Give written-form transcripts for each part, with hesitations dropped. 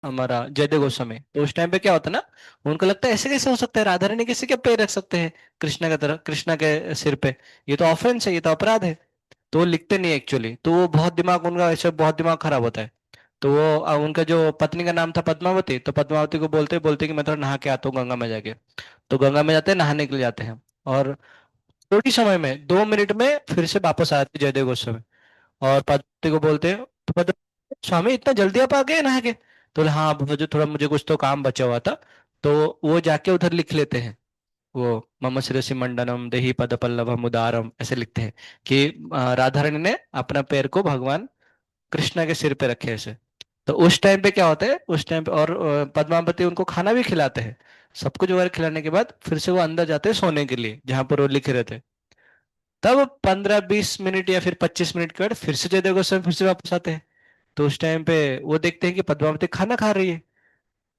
हमारा जयदेव गोस्वामी, तो उस टाइम पे क्या होता है ना, उनको लगता है ऐसे कैसे हो सकता है, राधा रानी कैसे क्या पैर रख सकते हैं कृष्णा की तरह, कृष्णा के सिर पे, ये तो ऑफेंस है, ये तो अपराध है। तो वो लिखते नहीं एक्चुअली, तो वो बहुत दिमाग उनका ऐसे बहुत दिमाग खराब होता है। तो वो उनका जो पत्नी का नाम था पद्मावती, तो पद्मावती को बोलते बोलते कि मैं थोड़ा नहा के आता हूँ गंगा में जाके। तो गंगा में जाते हैं, नहाने के लिए जाते हैं, और थोड़ी ही समय में 2 मिनट में फिर से वापस आते हैं जयदेव गोस्वामी। और पद्मावती को बोलते हैं, तो पद्मावती, स्वामी इतना जल्दी आप आ गए नहा के? तो बोले, हाँ मुझे थोड़ा, मुझे कुछ तो काम बचा हुआ था। तो वो जाके उधर लिख लेते हैं, वो मम शिरसि मंडनम देहि पद पल्लवम उदारम ऐसे लिखते हैं कि राधा रानी ने अपना पैर को भगवान कृष्णा के सिर पे रखे ऐसे। तो उस टाइम पे क्या होता है, उस टाइम पे, और पद्मावती उनको खाना भी खिलाते हैं। सब कुछ वगैरह खिलाने के बाद फिर से वो अंदर जाते हैं सोने के लिए, जहां पर वो लिखे रहते हैं। तब 15-20 मिनट या फिर 25 मिनट के बाद फिर से जयदेव गोस्वामी फिर से वापस आते हैं। तो उस टाइम पे वो देखते हैं कि पद्मावती खाना खा रही है।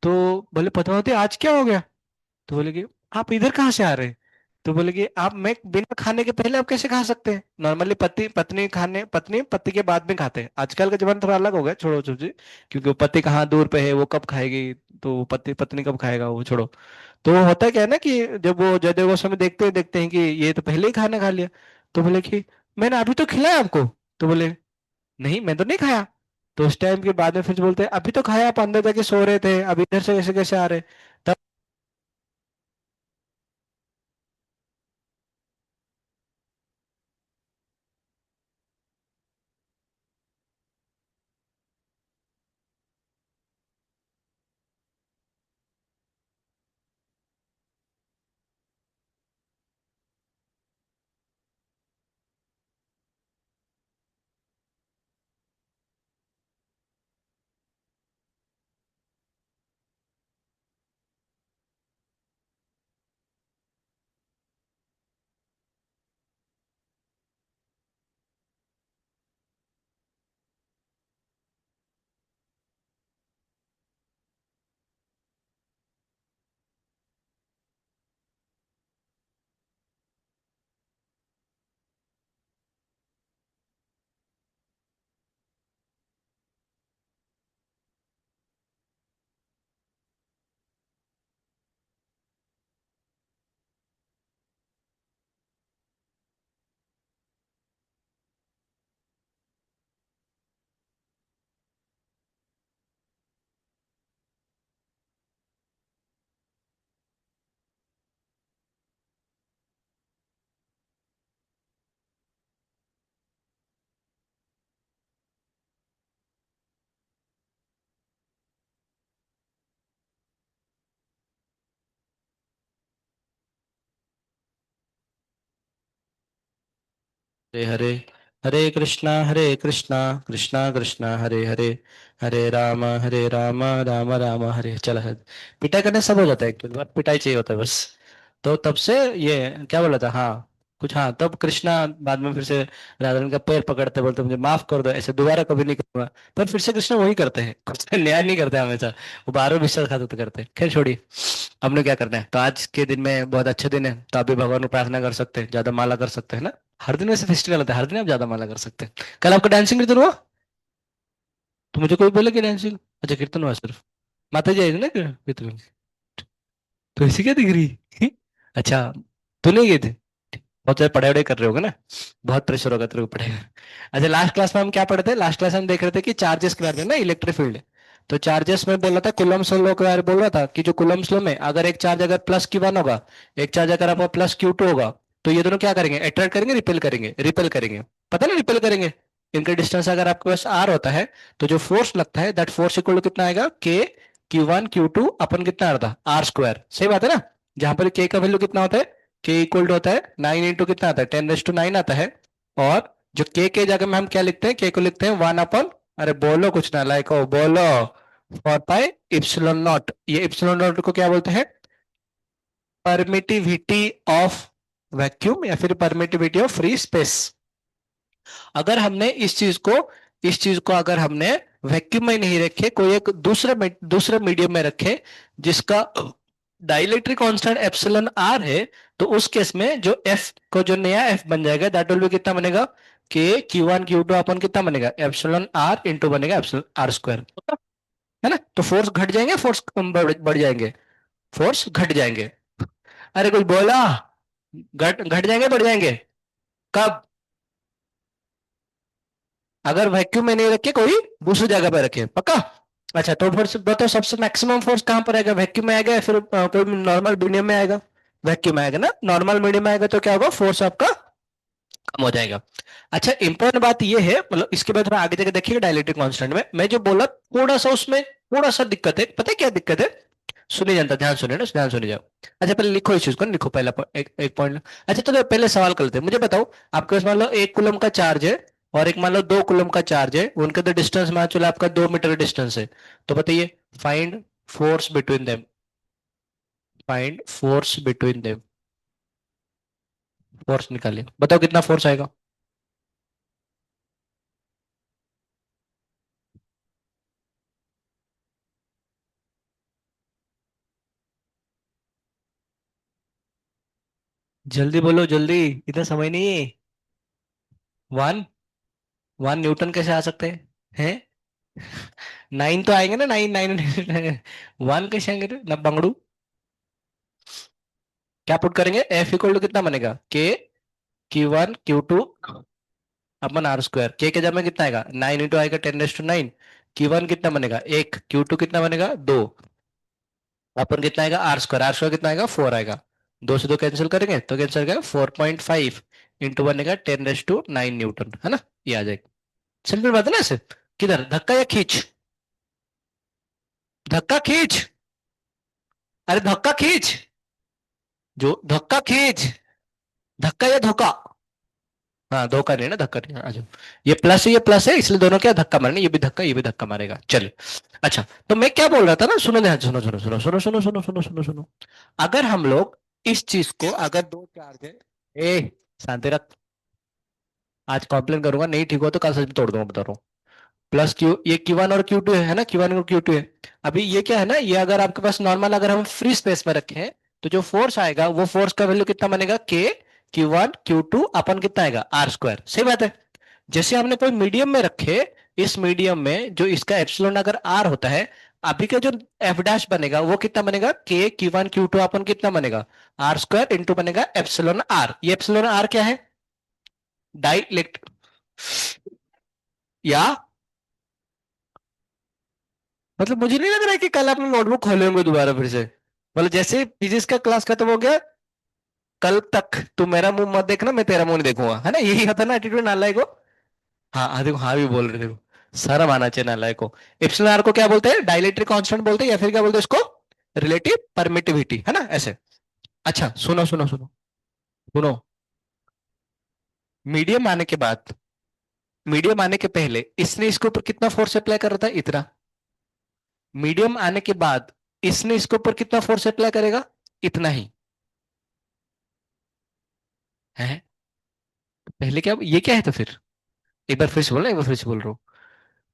तो बोले, पद्मावती आज क्या हो गया? तो बोले कि आप इधर कहाँ से आ रहे हैं? तो बोले कि आप, मैं बिना खाने के पहले आप कैसे खा सकते हैं? नॉर्मली पति पत्नी खाने, पत्नी पति के बाद में खाते हैं, आजकल का जमाना थोड़ा अलग हो गया, छोड़ो छोड़ो जी। क्योंकि वो पति कहाँ दूर पे है, वो कब खाएगी, तो वो पति पत्नी कब खाएगा, वो छोड़ो। तो वो होता क्या है ना कि जब वो जयदेव गोस्वामी देखते हैं कि ये तो पहले ही खाना खा लिया। तो बोले कि मैंने अभी तो खिलाया आपको। तो बोले, नहीं मैं तो नहीं खाया। तो उस टाइम के बाद में फिर बोलते हैं, अभी तो खाया, आप अंदर जाके सो रहे थे, अब इधर से कैसे कैसे आ रहे? हरे हरे, हरे कृष्णा कृष्णा कृष्णा हरे हरे, हरे राम राम राम हरे, चला है। पिटाई करने सब हो जाता है, एक बार पिटाई चाहिए होता है बस। तो तब से ये क्या बोला था, हाँ कुछ, हाँ तब कृष्णा बाद में फिर से राधा रानी का पैर पकड़ते, बोलते मुझे माफ कर दो, ऐसे दोबारा कभी नहीं करूंगा। पर फिर से कृष्णा वही करते हैं, कुछ न्याय नहीं करते हमेशा, वो बारह विश्वासघात करते हैं। खैर छोड़िए, हमने क्या करना है, तो आज के दिन में बहुत अच्छे दिन है, तो आप भी भगवान को प्रार्थना कर सकते हैं, ज्यादा माला कर सकते हैं ना। हर दिन वैसे फेस्टिवल होता है, हर दिन आप ज्यादा माला कर सकते हैं। कल आपका डांसिंग कीर्तन हुआ? तो मुझे कोई बोले कि डांसिंग, अच्छा कीर्तन हुआ सिर्फ, माता जी आई थी ना कीर्तन? तो इसी क्या दिख रही अच्छा, तू नहीं गई थी? बहुत ज्यादा पढ़ाई वढ़ाई कर रहे होगे ना, बहुत प्रेशर होगा तेरे को पढ़ाई का। अच्छा, लास्ट क्लास में हम क्या पढ़े थे, लास्ट क्लास में हम देख रहे थे कि चार्जेस के बारे में ना, इलेक्ट्रिक फील्ड। तो चार्जेस में बोल रहा था, कुलम्स लॉ के बारे में बोल रहा था कि जो कुलम्स लॉ में अगर एक चार्ज अगर +Q1 होगा, एक चार्ज अगर आपका +Q2 होगा, तो ये दोनों क्या करेंगे, अट्रैक्ट करेंगे, रिपेल करेंगे, रिपेल करेंगे। पता ना, रिपेल करेंगे। इनका डिस्टेंस अगर आपके पास R होता है, तो जो फोर्स लगता है, दैट फोर्स इक्वल टू कितना आएगा, K Q1 Q2 अपन कितना आता है, R²। सही बात है ना? जहां पर K का वैल्यू कितना होता है, K इक्वल टू होता है 9 इंटू कितना आता है, 10⁻⁹ आता है। और जो के जगह में हम क्या लिखते हैं, के को लिखते हैं 1/, अरे बोलो कुछ ना, लाइक हो बोलो, 4 पाई एप्सिलॉन नॉट। ये एप्सिलॉन नॉट को क्या बोलते हैं, परमिटिविटी ऑफ वैक्यूम, या फिर परमिटिविटी ऑफ फ्री स्पेस। अगर हमने इस चीज को अगर हमने वैक्यूम में नहीं रखे, कोई एक दूसरे मीडियम में रखे, जिसका डाइलेक्ट्रिक कांस्टेंट एप्सिलॉन आर है, तो उस केस में जो एफ को जो नया एफ बन जाएगा, दैट विल बी कितना बनेगा, के Q1 Q2 अपन कितना बनेगा, एप्सिलॉन आर इंटू बनेगा एप्सिलॉन R²। है ना? तो फोर्स घट जाएंगे, फोर्स बढ़ जाएंगे? फोर्स घट जाएंगे। अरे कुछ बोला? घट घट जाएंगे बढ़ जाएंगे? कब? अगर वैक्यूम में नहीं रखे, कोई दूसरी जगह पे रखे, पक्का? अच्छा, तो फिर बताओ सबसे मैक्सिमम फोर्स कहाँ पर आएगा? वैक्यूम में आएगा या फिर कोई नॉर्मल मीडियम में आएगा? वैक्यूम में आएगा ना? नॉर्मल मीडियम में आएगा तो क्या होगा? फोर्स आपका कम हो जाएगा। अच्छा, इंपॉर्टेंट बात ये है, मतलब इसके बाद थोड़ा आगे जाके देखिएगा डायलेक्ट्रिक कांस्टेंट में मैं जो बोला, थोड़ा सा उसमें थोड़ा सा दिक्कत है। पता है क्या दिक्कत है? सुनिए जनता, ध्यान सुनिए ना, ध्यान सुनिए जाओ। अच्छा पहले लिखो इस चीज को, लिखो पहला एक पॉइंट। अच्छा तो पहले सवाल कर लेते हैं, मुझे बताओ, आपके पास मान लो 1 कूलम का चार्ज है और एक मान लो 2 कूलम का चार्ज है, उनके तो डिस्टेंस मान चलो आपका 2 मीटर डिस्टेंस है। तो बताइए, find force between them. Find force between them. Force निकालिए, बताओ कितना फोर्स आएगा? जल्दी बोलो जल्दी, इतना समय नहीं है। 1। 1 न्यूटन कैसे आ सकते हैं? हैं? 9 तो आएंगे ना, 9 9। 1 कैसे आएंगे रे? ना बंगड़ू। क्या पुट करेंगे? एफ इक्वल टू कितना बनेगा? के Q1 Q2 upon are square. के जगह में कितना आएगा? 9 इंटू आएगा 10⁹। Q1 कितना बनेगा? 1। Q2 कितना बनेगा? 2। अपन कितना आएगा? आर स्क्वायर कितना आएगा? 4 आएगा। 2 से 2 कैंसिल करेंगे तो कैंसिल करेगा 4.5 इंटू बनेगा 10⁹ है ना? ये आ जाएगा। सिंपल बात है ना ऐसे। किधर धक्का या खींच? धक्का खींच। अरे धक्का खींच। जो धक्का खींच। धक्का या धोखा? हाँ धोखा नहीं है ना, धक्का नहीं है। आ जाओ। ये प्लस है, ये प्लस है, इसलिए दोनों क्या धक्का मारने, ये भी धक्का ये भी धक्का मारेगा। चलिए। अच्छा, तो मैं क्या बोल रहा था ना, सुनो ध्यान, सुनो सुनो सुनो सुनो सुनो सुनो सुनो सुनो सुनो। अगर हम लोग इस चीज को, अगर दो चार्ज है, ए शांति रख, आज कंप्लेन करूंगा, नहीं ठीक हो तो कल सच में तोड़ दूंगा, बता रहा हूँ। प्लस क्यू, ये Q1 और Q2 है ना, Q1 और Q2 है। अभी ये क्या है ना, ये अगर आपके पास नॉर्मल, अगर हम फ्री स्पेस में रखें तो जो फोर्स आएगा वो फोर्स का वैल्यू कितना बनेगा? के Q1 Q2 अपन कितना आएगा? R square. सही बात है। जैसे हमने कोई मीडियम में रखे, इस मीडियम में जो इसका एप्सिलॉन अगर आर होता है, अभी का जो एफ डैश बनेगा वो कितना बनेगा? के Q1 Q2 अपन कितना बनेगा? आर स्क्वायर इंटू बनेगा एप्सिलॉन आर। ये एप्सिलॉन आर क्या है? डाई इलेक्ट, या मतलब मुझे नहीं लग रहा है कि कल अपना नोटबुक खोले होंगे दोबारा फिर से। मतलब जैसे फिजिक्स का क्लास खत्म हो गया, कल तक तू मेरा मुंह मत देखना, मैं तेरा मुंह नहीं देखूंगा, है ना? यही होता है ना एटीट्यूड नालायक को। हाँ हाँ देखो, हाँ भी बोल रहे, देखो शर्म आना चाहिए नालायक को। एप्सिलॉन आर को क्या बोलते हैं? डाइलेक्ट्रिक कांस्टेंट बोलते हैं, या फिर क्या बोलते हैं इसको? रिलेटिव परमिटिविटी, है ना ऐसे। अच्छा सुनो सुनो सुनो सुनो। मीडियम आने के बाद, मीडियम आने के पहले इसने इसके ऊपर कितना फोर्स अप्लाई कर रहा था? इतना। मीडियम आने के बाद इसने इसके ऊपर कितना फोर्स अप्लाई करेगा? इतना ही है। पहले क्या, ये क्या है तो फिर? एक बार फिर से बोल रहा हूं, एक बार फिर से बोल रहा हूँ।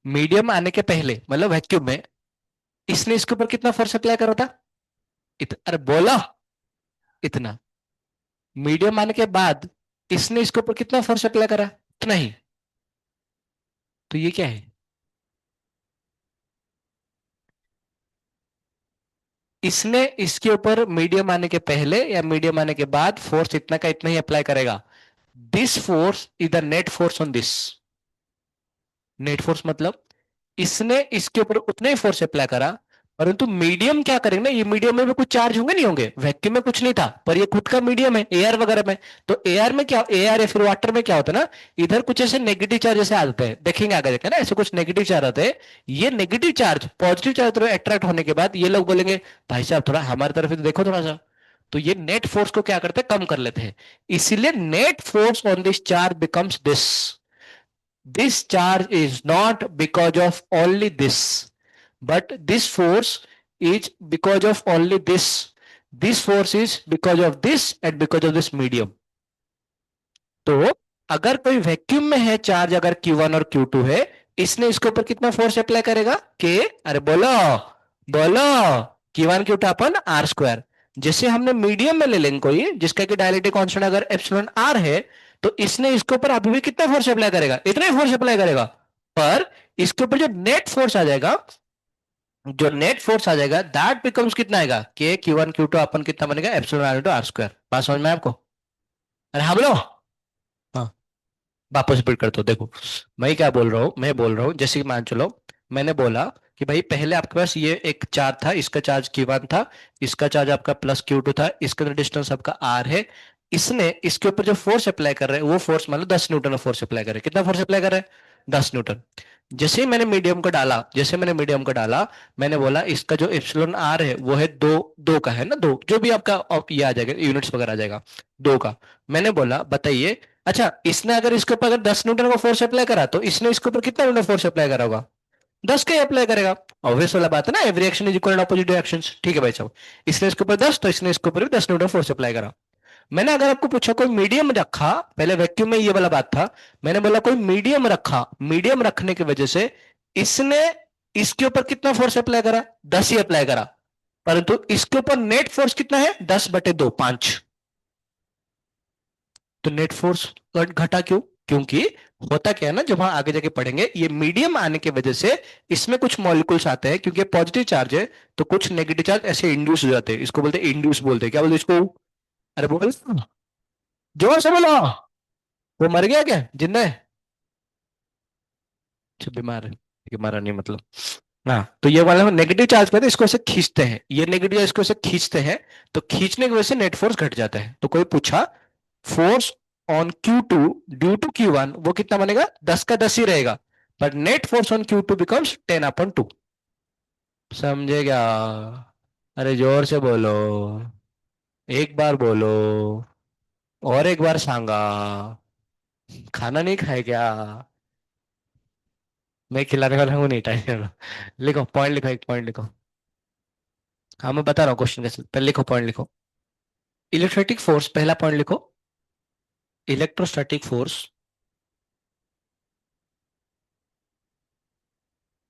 मीडियम आने के पहले मतलब वैक्यूम में इसने इसके ऊपर कितना फोर्स अप्लाई करा था? अरे बोला, इतना। मीडियम आने के बाद इसने इसके ऊपर कितना फोर्स अप्लाई करा? इतना ही। तो ये क्या है? इसने इसके ऊपर मीडियम आने के पहले या मीडियम आने के बाद फोर्स इतना का इतना ही अप्लाई करेगा। This force is the net force on this. Net force मतलब इसने इसके ऊपर उतना ही फोर्स अप्लाई करा, परंतु मीडियम क्या करेंगे ना, ये मीडियम में भी कुछ चार्ज होंगे नहीं होंगे? वैक्यूम में कुछ नहीं था, पर ये खुद का मीडियम है एयर वगैरह में। तो एयर में क्या, एयर या फिर वाटर में क्या होता है ना, इधर कुछ ऐसे नेगेटिव चार्ज ऐसे आते हैं, देखेंगे आगे देखें ना, ऐसे कुछ नेगेटिव चार्ज आते हैं। ये नेगेटिव चार्ज पॉजिटिव चार्ज तरफ अट्रैक्ट होने के बाद ये लोग बोलेंगे भाई साहब थोड़ा हमारी तरफ ही तो देखो थोड़ा सा। तो ये नेट फोर्स को क्या करते हैं? कम कर लेते हैं। इसीलिए net force on this charge becomes this. This charge is not because of only this, but this force is because of only this. This force is because of this and because of this medium. तो अगर कोई vacuum में है charge, अगर Q1 और Q2 है, इसने इसके ऊपर कितना फोर्स अप्लाई करेगा? के, अरे बोलो बोलो, Q1 Q2 upon are square. जैसे हमने मीडियम में ले लेंगे कोई जिसका कि डायलेक्ट्रिक कांस्टेंट अगर एप्सिलॉन आर है, तो इसने इसके ऊपर अभी भी कितना फोर्स अप्लाई करेगा? इतना ही फोर्स अप्लाई करेगा। पर इसके ऊपर जो नेट फोर्स आ जाएगा जो नेट फोर्स आ जाएगा दैट बिकम्स कितना आएगा, के Q1 Q2 अपन कितना बनेगा, epsilon r into r square. बात समझ में आया आपको? अरे हाँ बोलो। हाँ, वापस रिपीट करता हूँ, देखो मैं क्या बोल रहा हूँ, मैं बोल रहा हूँ जैसे कि मान चलो मैंने बोला कि भाई पहले आपके पास ये एक चार्ज था, इसका चार्ज Q1 था, इसका चार्ज आपका +Q2 था, इसका तो डिस्टेंस आपका R है। इसने इसके ऊपर जो फोर्स अप्लाई कर रहे हैं वो फोर्स मान लो 10 न्यूटन का फोर्स अप्लाई कर रहे हैं। कितना फोर्स अप्लाई कर रहे हैं? 10 न्यूटन। जैसे ही मैंने मीडियम को डाला, जैसे मैंने मीडियम को डाला, मैंने बोला इसका जो एप्सिलॉन आर है वो है दो, दो का है ना, दो जो भी आपका ये आ जाएगा यूनिट्स वगैरह आ जाएगा, दो का। मैंने बोला बताइए, अच्छा इसने अगर इसके ऊपर अगर 10 न्यूटन का फोर्स अप्लाई करा तो इसने इसके ऊपर कितना न्यूटन फोर्स अप्लाई करा होगा? 10 का ही अप्लाई करेगा। ऑब्वियस वाला बात है ना, every action is equal and opposite directions. ठीक है भाई साहब, इसने इसके ऊपर 10 तो इसने इसके ऊपर भी 10 न्यूटन फोर्स अप्लाई करा। मैंने अगर आपको पूछा कोई मीडियम रखा, पहले वैक्यूम में ये वाला बात था, मैंने बोला कोई मीडियम रखा, मीडियम रखने की वजह से इसने इसके ऊपर कितना फोर्स अप्लाई करा? 10 ही अप्लाई करा। परंतु इसके ऊपर नेट फोर्स कितना है? 10/2, 5। तो नेट फोर्स घटा क्यों? क्योंकि होता क्या है ना, जब हम आगे जाके पढ़ेंगे, ये मीडियम आने की वजह से इसमें कुछ मॉलिक्यूल्स आते हैं, क्योंकि पॉजिटिव चार्ज है तो कुछ नेगेटिव चार्ज ऐसे इंड्यूस हो जाते हैं, इसको बोलते हैं इंड्यूस, बोलते हैं क्या बोलते हैं इसको? अरे बोल, जोर से बोलो। वो मर गया क्या जिंदा है? अच्छा बीमार है, ठीक है, मरा नहीं मतलब। हाँ, तो ये वाला नेगेटिव चार्ज पे इसको ऐसे खींचते हैं, ये नेगेटिव इसको ऐसे खींचते हैं, तो खींचने की वजह से नेट फोर्स घट जाता है। तो कोई पूछा force on Q2 due to Q1 वो कितना बनेगा? 10 का 10 ही रहेगा, पर net force on Q2 becomes 10/2। समझे क्या? अरे जोर से बोलो, एक बार बोलो, और एक बार सांगा। खाना नहीं खाए क्या? मैं खिलाने वाला हूँ नहीं, टाइम। लिखो पॉइंट, लिखो एक पॉइंट लिखो। हाँ मैं बता रहा हूँ क्वेश्चन कैसे, पहले लिखो पॉइंट लिखो। इलेक्ट्रोस्टैटिक फोर्स, पहला पॉइंट लिखो, electrostatic force,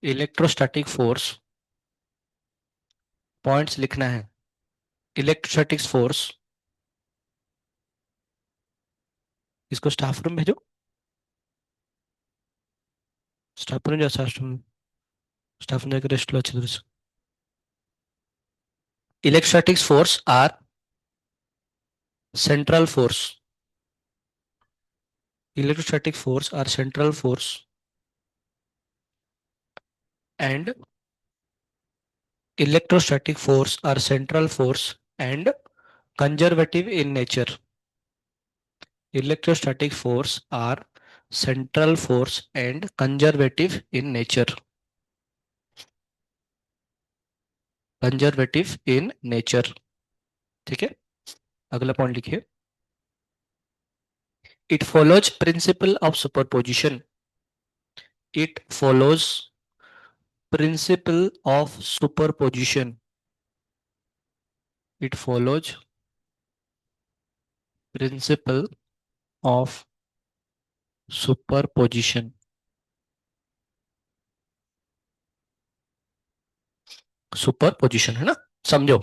electrostatic force, points लिखना है। इलेक्ट्रोस्टैटिक फोर्स, इसको स्टाफ रूम भेजो, स्टाफ रूम जाओ, स्टाफ रूम जाकर रेस्ट लो अच्छी तरह से। Electrostatic force are central force, electrostatic force are central force and electrostatic force are central force and conservative in nature. Electrostatic force are central force and conservative in nature. Conservative in nature. ठीक है, अगला point लिखिए। It follows principle of superposition. It follows principle of superposition. It follows principle of superposition. Superposition है ना, समझो।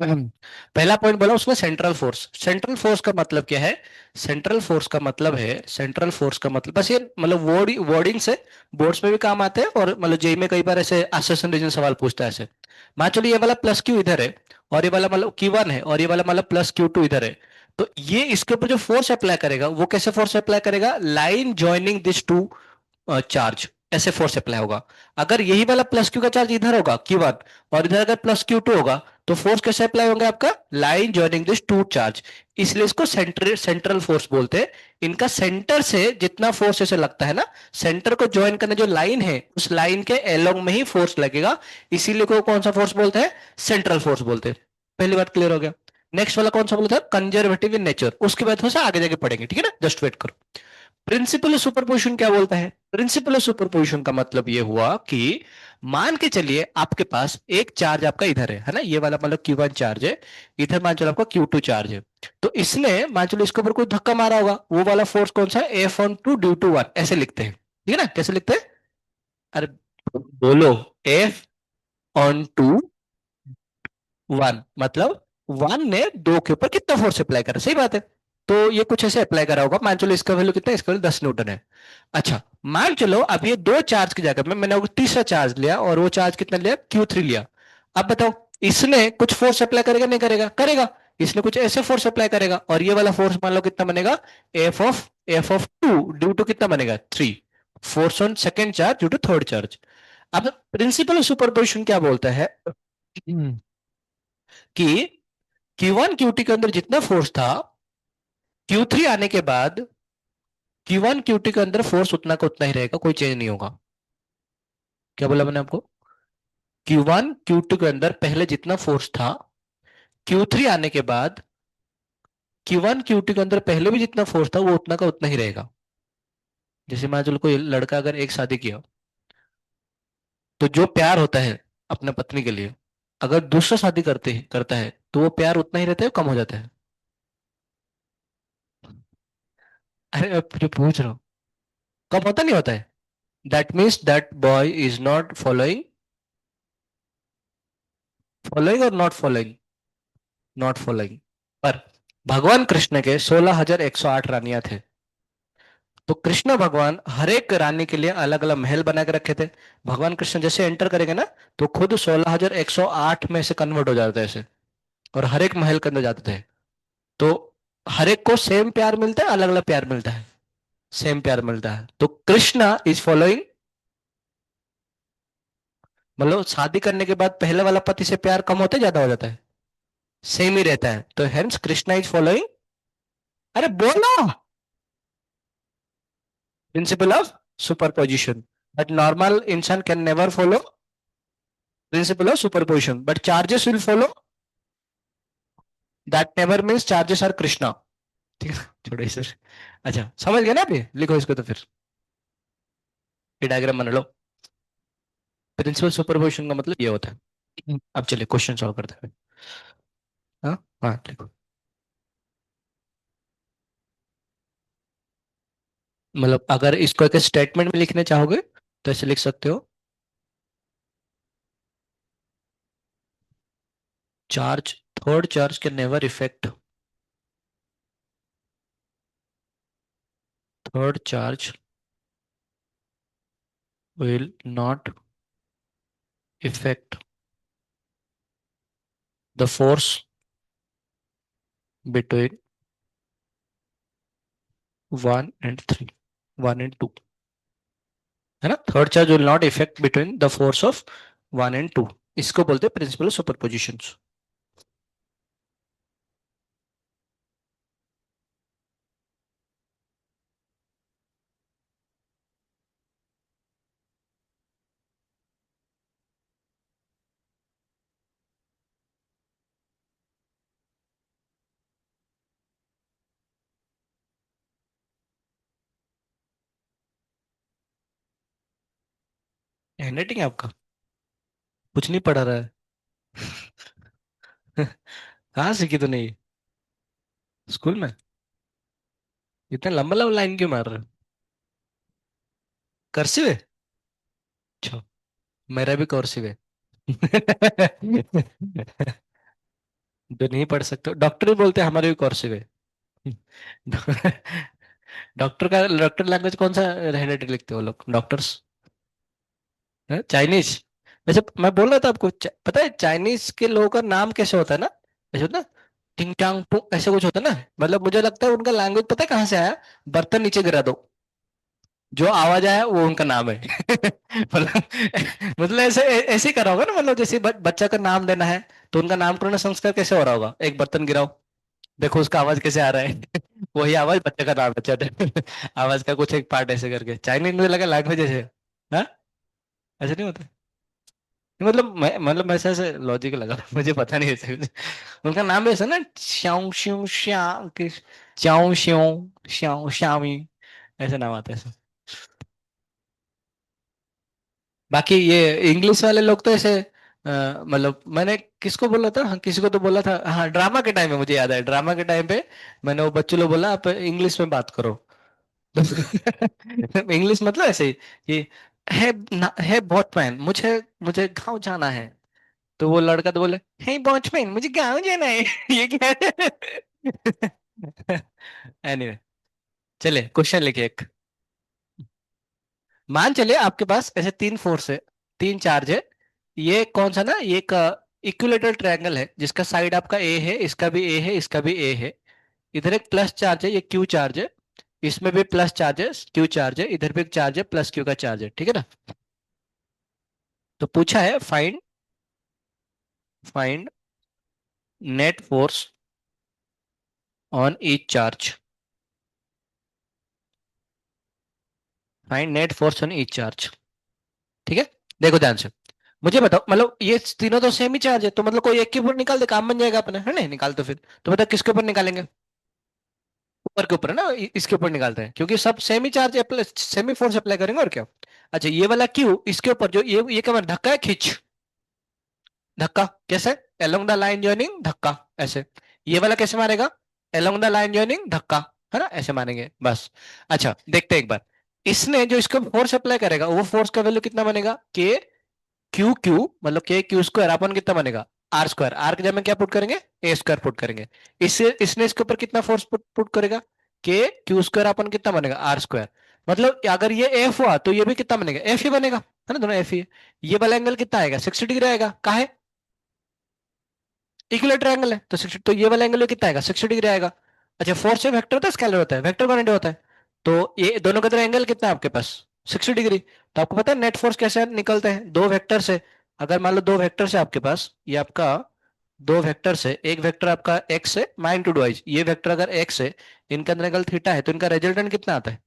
पहला point बोला उसमें सेंट्रल फोर्स, सेंट्रल फोर्स का मतलब क्या है? सेंट्रल फोर्स का मतलब है, सेंट्रल फोर्स का मतलब बस ये मतलब वर्डिंग से बोर्ड्स में भी काम आते हैं, और मतलब जेई में कई बार ऐसे आसेसन रीजन सवाल पूछता है ऐसे। मान चलो ये वाला +Q इधर है, और ये वाला मतलब Q1 है, और ये वाला मतलब +Q2 इधर है। तो ये इसके ऊपर जो फोर्स अप्लाई करेगा वो कैसे फोर्स अप्लाई करेगा? Line joining this two charge, ऐसे फोर्स अप्लाई होगा। अगर यही वाला +Q का चार्ज इधर होगा Q1, और इधर अगर +Q2 होगा, तो फोर्स कैसे अप्लाई होंगे आपका? Line joining this two charge. इसलिए इसको सेंट्रल फोर्स बोलते हैं। इनका सेंटर से जितना फोर्स ऐसे लगता है ना, सेंटर को ज्वाइन करने जो लाइन है उस लाइन के एलोंग में ही फोर्स लगेगा, इसीलिए को कौन सा फोर्स बोलते हैं? सेंट्रल फोर्स बोलते हैं। पहली बात क्लियर हो गया। नेक्स्ट वाला कौन सा बोलता है? कंजर्वेटिव इन नेचर, उसके बाद थोड़ा सा आगे जाके पढ़ेंगे, ठीक है ना, जस्ट वेट करो। प्रिंसिपल सुपरपोजिशन क्या बोलता है? प्रिंसिपल सुपरपोजिशन का मतलब यह हुआ कि मान के चलिए आपके पास एक चार्ज आपका इधर है ना, ये वाला मतलब Q1 चार्ज है, इधर मान चलो आपका Q2 चार्ज है। तो इसने मान चलो इसके ऊपर कोई धक्का मारा होगा, वो वाला फोर्स कौन सा है? F/2 ड्यू टू 1, ऐसे लिखते हैं, ठीक है ना, कैसे लिखते हैं? अरे बोलो, F/2 1 मतलब 1 ने 2 के ऊपर कितना फोर्स अप्लाई करा, सही बात है। तो ये कुछ ऐसे अप्लाई करा होगा, मान चलो इसका वैल्यू कितना है, इसका वैल्यू 10 न्यूटन है। अच्छा, मान चलो अब ये दो चार्ज की जगह में मैंने वो तीसरा चार्ज लिया, और वो चार्ज कितना लिया, Q3 लिया। अब बताओ, इसने कुछ फोर्स अप्लाई करेगा नहीं करेगा, करेगा। इसने कुछ ऐसे फोर्स अप्लाई करेगा, और ये वाला फोर्स मान लो कितना बनेगा, F of two due to कितना बनेगा, 3। Force on second charge due to third charge. अब प्रिंसिपल सुपरपोजिशन क्या बोलता है, कि Q1 Q2 के अंदर जितना फोर्स था, Q3 आने के बाद Q1 Q2 के अंदर फोर्स उतना का उतना ही रहेगा, कोई चेंज नहीं होगा। क्या बोला मैंने आपको, Q1 Q2 के अंदर पहले जितना फोर्स था, Q3 आने के बाद Q1 Q2 के अंदर पहले भी जितना फोर्स था वो उतना का उतना ही रहेगा। जैसे मान चलो कोई लड़का अगर एक शादी किया, तो जो प्यार होता है अपने पत्नी के लिए, अगर दूसरा शादी करता है तो वो प्यार उतना ही रहता है, कम हो जाता है। अरे अब जो पूछ रहा हूँ, कम होता नहीं होता है। That means that boy is not following, following और नॉट फॉलोइंग, नॉट फॉलोइंग। पर भगवान कृष्ण के 16,108 रानियां थे। तो कृष्ण भगवान हर एक रानी के लिए अलग अलग महल बना के रखे थे। भगवान कृष्ण जैसे एंटर करेंगे ना, तो खुद 16,108 में से कन्वर्ट हो जाते हैं ऐसे, और हर एक महल के अंदर जाते थे। तो हर एक को सेम प्यार मिलता है, अलग अलग प्यार मिलता है, सेम प्यार मिलता है। तो कृष्णा इज फॉलोइंग, मतलब शादी करने के बाद पहले वाला पति से प्यार कम होता है ज्यादा हो जाता है, सेम ही रहता है। तो हेंस कृष्णा इज फॉलोइंग, अरे बोलो, principle of superposition. But normal इंसान can never follow principle of superposition, but charges will follow, that never means charges are Krishna. ठीक है, छोड़ो सर। अच्छा समझ गए ना, अभी लिखो इसको तो फिर, ये डायग्राम बना लो। प्रिंसिपल सुपरपोजिशन का मतलब ये होता है। अब चलिए क्वेश्चन सॉल्व करते हैं। हाँ हाँ लिखो। मतलब अगर इसको एक स्टेटमेंट में लिखने चाहोगे तो ऐसे लिख सकते हो, charge, third charge can never effect, third charge will not affect the force between 1 and 3, 1 and 2, है ना। Third charge will not effect between the force of 1 and 2, इसको बोलते हैं प्रिंसिपल ऑफ सुपरपोजिशंस। हैंडराइटिंग है आपका, कुछ नहीं पढ़ा रहा है। कहाँ सीखी तूने ये, स्कूल में? इतना लंबा लंबा लाइन क्यों मार रहे हो, कर्सिव है? अच्छा, मेरा भी कर्सिव है। जो नहीं पढ़ सकते डॉक्टर भी बोलते हैं हमारे भी कर्सिव है। डॉक्टर लैंग्वेज कौन सा हैंडराइटिंग लिखते हो लोग डॉक्टर्स, चाइनीज? वैसे मैं बोल रहा था आपको, पता है चाइनीज के लोगों का नाम कैसे होता है ना, ऐसे होता है ना, टिंग टांग टू ऐसे कुछ होता है ना। मतलब मुझे लगता है उनका लैंग्वेज पता है कहाँ से आया, बर्तन नीचे गिरा दो, जो आवाज आया वो उनका नाम है। मतलब मतलब ऐसे ऐसे ही करा होगा ना, मतलब जैसे बच्चा का नाम देना है, तो उनका नामकरण संस्कार कैसे हो रहा होगा, एक बर्तन गिराओ, देखो उसका आवाज कैसे आ रहा है। वही आवाज बच्चे का नाम है, चल। आवाज का कुछ एक पार्ट ऐसे करके, चाइनीज मुझे लगा लैंग्वेज ऐसे। हाँ, ऐसे नहीं होता। मतलब ऐसे ऐसे लॉजिक लगा, मुझे पता नहीं ऐसे कुछ। उनका नाम भी ऐसा ना, श्याओ श्यों श्या कि च्याओ श्यों श्याओ श्यामी, ऐसे नाम आता है ऐसे। बाकी ये इंग्लिश वाले लोग तो ऐसे मतलब मैंने किसको बोला था, हाँ किसी को तो बोला था, हाँ ड्रामा के टाइम पे, मुझे याद है ड्रामा के टाइम पे मैंने वो बच्चों लोग बोला आप इंग्लिश में बात करो। तो इंग्लिश मतलब ऐसे ही कि है वॉचमैन, मुझे मुझे गाँव जाना है। तो वो लड़का तो बोले, हे वॉचमैन मुझे गाँव जाना है। ये क्या है? एनीवे, चलिए क्वेश्चन लिखिए एक। मान चलिए आपके पास ऐसे तीन फोर्स है, तीन चार्ज है। ये कौन सा ना, ये एक इक्विलेटरल ट्रायंगल है जिसका साइड आपका ए है, इसका भी ए है, इसका भी ए है। इधर एक प्लस चार्ज है, ये क्यू चार्ज है। इसमें भी प्लस चार्ज है, क्यू चार्ज है, इधर भी एक चार्ज है, प्लस क्यू का चार्ज है, ठीक है ना। तो पूछा है find net force on each charge. Find net force on each charge, ठीक है। देखो ध्यान से, मुझे बताओ, मतलब ये तीनों तो सेम ही चार्ज है, तो मतलब कोई एक के ऊपर निकाल दे, काम बन जाएगा अपने, है ना, निकाल तो फिर। तो बताओ किसके ऊपर निकालेंगे। ऊपर के ऊपर है ना, इसके ऊपर निकालते हैं क्योंकि सब सेम ही चार्ज अप्लाई, सेम ही फोर्स अप्लाई करेंगे और क्या। अच्छा ये वाला क्यू, इसके ऊपर जो ये क्या धक्का है, खींच। धक्का कैसे, एलोंग द लाइन जॉइनिंग धक्का, ऐसे। ये वाला कैसे मारेगा, एलोंग द लाइन जॉइनिंग धक्का, है ना, ऐसे मारेंगे बस। अच्छा देखते हैं एक बार, इसने जो इसको फोर्स अप्लाई करेगा वो फोर्स का वैल्यू कितना बनेगा, के क्यू क्यू, मतलब के क्यू स्क्वायर अपन कितना बनेगा, आर स्क्वायर। आर की जगह में क्या पुट करेंगे, ए स्क्वायर पुट करेंगे। इससे इसने इसके ऊपर कितना फोर्स पुट करेगा, के क्यू स्क्वायर अपन कितना बनेगा, आर स्क्वायर। मतलब अगर ये एफ हुआ तो ये भी कितना बनेगा, एफ ही बनेगा, है ना, दोनों एफ ही है। ये वाला एंगल कितना आएगा, 60 डिग्री आएगा, काहे, इक्विलेटरल एंगल है तो 60, तो ये वाला एंगल कितना आएगा, 60 डिग्री आएगा। अच्छा फोर्स से वेक्टर होता है, स्केलर होता है, वेक्टर क्वांटिटी होता है। तो ये दोनों का एंगल कितना है आपके पास, 60 डिग्री। तो आपको पता है नेट फोर्स कैसे निकलते हैं, दो वेक्टर से। अगर मान लो दो वेक्टर से आपके पास, ये आपका दो वेक्टर से, एक वेक्टर आपका एक्स है, मैग्नीट्यूड वाइज ये वेक्टर अगर एक्स है, इनका अंदर एंगल थीटा है, तो इनका रिजल्टेंट कितना आता है।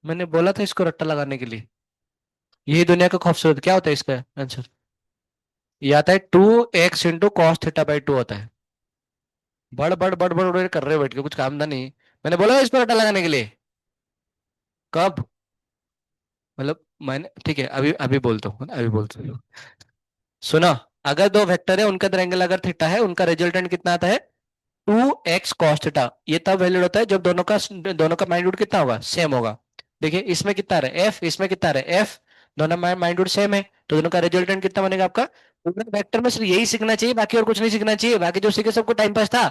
मैंने बोला था इसको रट्टा लगाने के लिए। यही दुनिया का खूबसूरत, क्या होता है इसका आंसर, ये आता है 2x × cos θ/2 होता है। बड़ कर रहे हो बैठ के, कुछ काम था नहीं। मैंने बोला इस पर अड्डा लगाने के लिए। कब, मतलब मैंने, ठीक है अभी अभी बोलता हूँ, अभी बोलता हूँ। सुना, अगर दो वेक्टर है उनका एंगल अगर थीटा है, उनका रिजल्टेंट कितना आता है, 2x cos θ। ये तब वैलिड होता है जब दोनों का मैग्नीट्यूड कितना होगा, सेम होगा। देखिए इसमें कितना रहा एफ, इसमें कितना रहा एफ, दोनों मैग्नीट्यूड सेम है, तो दोनों का रिजल्टेंट कितना बनेगा आपका। पूरे वेक्टर में सिर्फ यही सीखना चाहिए, बाकी और कुछ नहीं सीखना चाहिए, बाकी जो सीखे सबको टाइम पास था।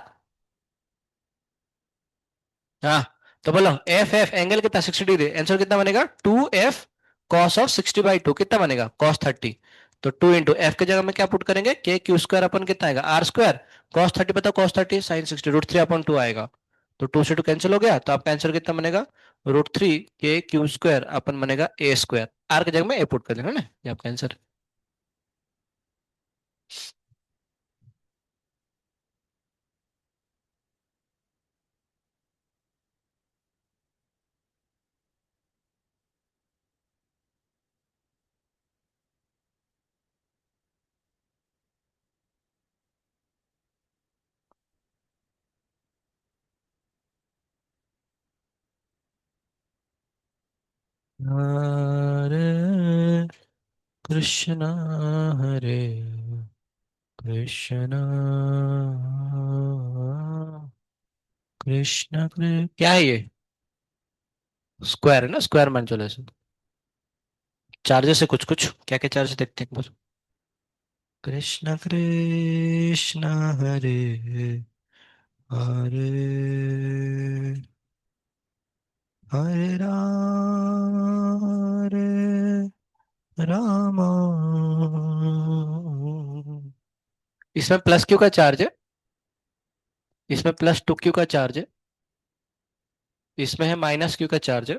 हाँ, तो बोलो एफ एफ एंगल कितना, 60 डिग्री, आंसर कितना बनेगा, 2f cos ऑफ 60/2 कितना बनेगा, cos 30। तो 2 × एफ की जगह में क्या पुट करेंगे, के क्यू स्क्वायर अपन कितना आएगा, आर स्क्वायर। cos 30 पता, cos 30 sin 60 √3/2 आएगा। तो 2 से 2 कैंसिल हो गया, तो आपका आंसर कितना बनेगा, √3 के क्यू स्क्वायर अपन बनेगा ए स्क्वायर। आर की जगह में ए पुट कर देना ना, ये आपका आंसर। हरे कृष्णा, हरे कृष्णा, क्या है ये, स्क्वायर है ना, स्क्वायर मान चलो ऐसे। चार्जेस है कुछ कुछ, क्या क्या चार्ज देखते हैं एक बार। कृष्ण कृष्ण हरे हरे, हरे हरे राम। इसमें प्लस क्यू का चार्ज है, इसमें +2 क्यू का चार्ज है, इसमें है -q का चार्ज है,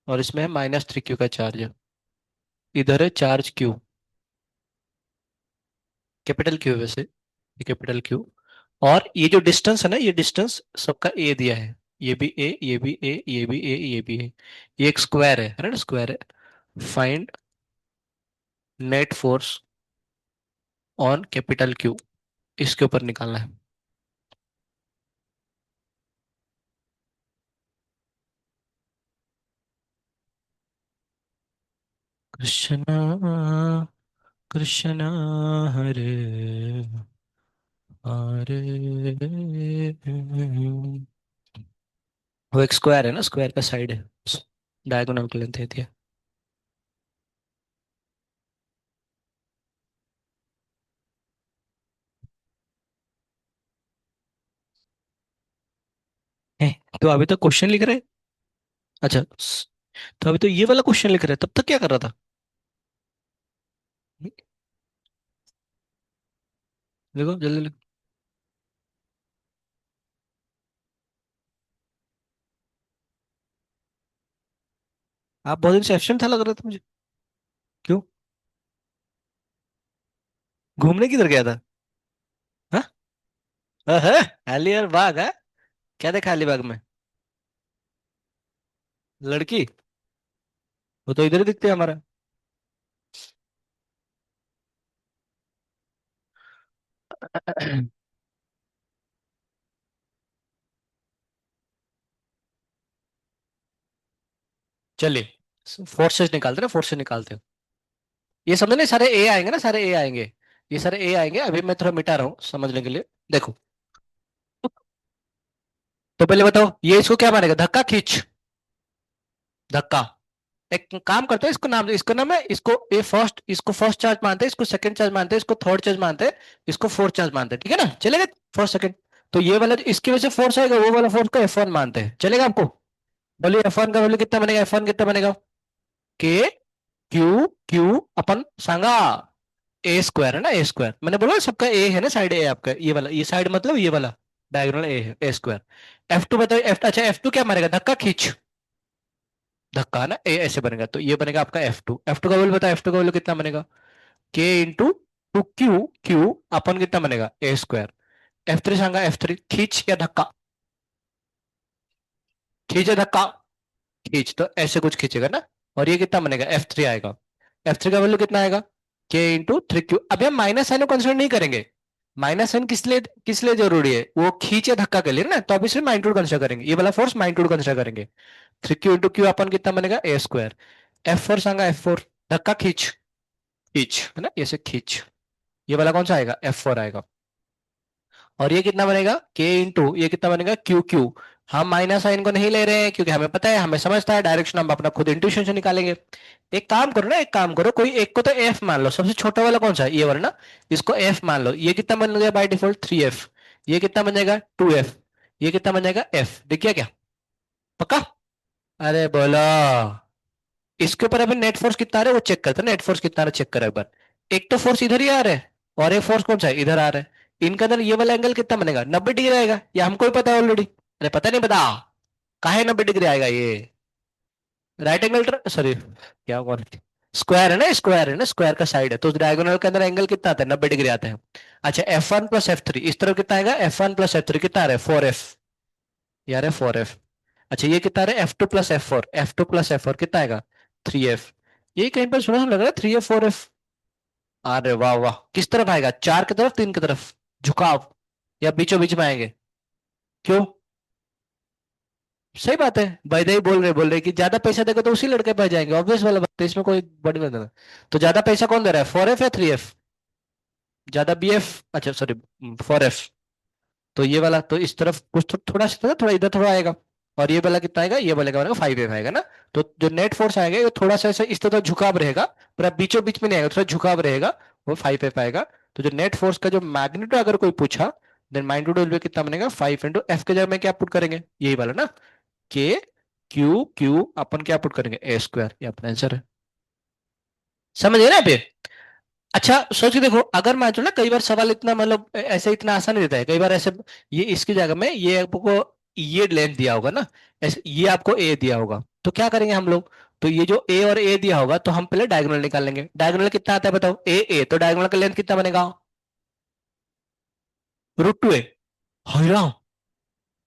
और इसमें है -3 क्यू का चार्ज है। इधर है चार्ज क्यू, कैपिटल क्यू वैसे, ये कैपिटल क्यू। और ये जो डिस्टेंस है ना, ये डिस्टेंस सबका ए दिया है, ये भी ए, ये भी ए, ये भी ए, ये भी ए। ये एक स्क्वायर है ना, स्क्वायर है। Find net force on capital Q, इसके ऊपर निकालना है। कृष्ण कृष्ण हरे हरे, वो एक स्क्वायर है ना, स्क्वायर का साइड है, डायगोनल की लेंथ है। है, तो अभी तो क्वेश्चन लिख रहे हैं। अच्छा तो अभी तो ये वाला क्वेश्चन लिख रहे हैं, तब तक क्या कर रहा था? देखो जल्दी लिखो। आप बहुत दिन से एब्सेंट था लग रहा था मुझे। क्यों? घूमने किधर गया था? हाँ। अलीबाग है? क्या देखा अलीबाग में? लड़की? वो तो इधर ही दिखते है हमारा। चलिए फोर्सेस निकालते ना, फोर्सेस निकालते हैं। ये समझ नहीं, सारे ए आएंगे ना, सारे ए आएंगे। ये सारे ए आएंगे, अभी मैं थोड़ा मिटा रहा हूँ समझने के लिए। देखो, तो पहले बताओ ये इसको क्या मानेगा, धक्का खींच। धक्का। एक काम करते हैं, इसको नाम दो, इसको नाम है, इसको ए फर्स्ट, इसको फर्स्ट चार्ज मानते हैं, इसको सेकंड चार्ज मानते हैं, इसको थर्ड चार्ज मानते हैं, इसको फोर्थ चार्ज मानते हैं, ठीक है ना, चलेगा? First second. तो ये वाला जो इसकी वजह से फोर्स आएगा, वो वाला फोर्स को F1 मानते हैं, चलेगा आपको? बोलिए F1 का वैल्यू कितना बनेगा, F1 कितना बनेगा? के क्यू क्यू अपन सांगा ए स्क्वायर है ना, ए स्क्वायर मैंने बोला सबका ए है ना, साइड ए आपका, ये वाला, ये साइड मतलब ये वाला डायगोनल ए है, ए स्क्वायर। F2 बताओ, एफ अच्छा F2 क्या मारेगा, धक्का खींच। धक्का ना, ए ऐसे बनेगा, तो ये बनेगा आपका F2 का वैल्यू बताओ, F2 का वैल्यू कितना बनेगा? के इंटू टू क्यू क्यू अपन कितना बनेगा, ए स्क्वायर। F3 सांगा, F3 खींच या धक्का? खींच या धक्का? खींच, तो ऐसे कुछ खींचेगा ना। और ये कितना बनेगा, F3 आएगा। F3 का वैल्यू कितना आएगा? के इंटू थ्री क्यू। अभी हम माइनस साइन को कंसिडर नहीं करेंगे। माइनस साइन किस लिए जरूरी है, वो खींचे धक्का के लिए ना, तो अभी सिर्फ माइनट्यूड कंसिडर करेंगे, ये वाला फोर्स माइनट्यूड कंसिडर करेंगे। थ्री क्यू इंटू क्यू अपन कितना बनेगा, ए स्क्वायर। F4 सांगा, F4 धक्का खींच। खींच है ना, ये से खींच। ये वाला कौन सा आएगा, F4 आएगा। और ये कितना बनेगा, के इंटू ये कितना बनेगा, क्यू क्यू। हम माइनस साइन को नहीं ले रहे हैं क्योंकि हमें पता है, हमें समझता है डायरेक्शन, हम अपना खुद इंट्यूशन से निकालेंगे। एक काम करो ना, एक काम करो, कोई एक को तो एफ मान लो, सबसे छोटा वाला कौन सा है, ये वाला ना। इसको एफ मान लो, ये कितना बन गया बाय डिफॉल्ट, 3F। ये कितना बन जाएगा, 2F। ये कितना बन जाएगा, F, दिख गया क्या? पक्का? अरे बोलो। इसके ऊपर अभी नेट फोर्स कितना आ रहा है वो चेक करते हैं, नेट फोर्स कितना आ रहा है चेक करो एक बार। एक तो फोर्स इधर ही आ रहा है, और एक फोर्स कौन सा है, इधर आ रहा है। इनके अंदर ये वाला एंगल कितना बनेगा, 90 डिग्री आएगा, ये हमको ही पता है ऑलरेडी। अरे पता नहीं, बता काहे 90 डिग्री आएगा ये। राइट एंगल, सॉरी क्या कौन, स्क्वायर है ना, स्क्वायर का साइड है, तो डायगोनल के अंदर एंगल कितना आता है, 90 डिग्री आता है। अच्छा F1 + F3 इस तरफ कितना आएगा, F1 + F3 कितना आ रहा है, 4F। यार है 4F। अच्छा ये कितना आ रहा है, F2 + F4 कितना आएगा, 3F। ये कहीं पर सुना सुना लग रहा है, 3F 4F। अरे वाह वाह, किस तरफ आएगा, चार की तरफ, तीन की तरफ, झुकाव, या बीचों बीच में आएंगे? क्यों? सही बात है। वैदे बोल रहे कि ज्यादा पैसा देगा तो उसी लड़के पे जाएंगे, ऑब्वियस वाला बात है, इसमें कोई बड़ी बात नहीं। तो ज्यादा पैसा कौन दे रहा है, 4F या 3F? ज्यादा BF, अच्छा सॉरी 4F। तो ये वाला तो इस तरफ कुछ थोड़ा सा थोड़ा इधर थोड़ा आएगा। और ये वाला कितना आएगा, ये वाले का बनेगा 5F आएगा ना। तो जो नेट फोर्स आएगा ये थोड़ा सा ऐसे इस तरह झुकाव रहेगा, पूरा बीचों बीच में नहीं आएगा, थोड़ा झुकाव रहेगा, वो 5F आएगा। तो जो नेट फोर्स का जो मैग्नीट्यूड अगर कोई पूछा, देन मैग्नीट्यूड विल बी कितना बनेगा, 5 × F के जगह में क्या पुट करेंगे, यही वाला ना, के क्यू क्यू अपन क्या पुट करेंगे, ए स्क्वायर, ये अपना आंसर है। समझ गए ना आप ये? अच्छा सोच के देखो, अगर मान लो ना, कई बार सवाल इतना मतलब ऐसे इतना आसान नहीं रहता है, कई बार ऐसे, ये इसकी जगह में ये आपको ये लेंथ दिया होगा ना, ऐसे ये आपको ए दिया होगा, तो क्या करेंगे हम लोग? तो ये जो ए और ए दिया होगा, तो हम पहले डायगोनल निकाल लेंगे। डायगोनल कितना आता है बताओ, ए तो डायगोनल का लेंथ कितना बनेगा, √2a।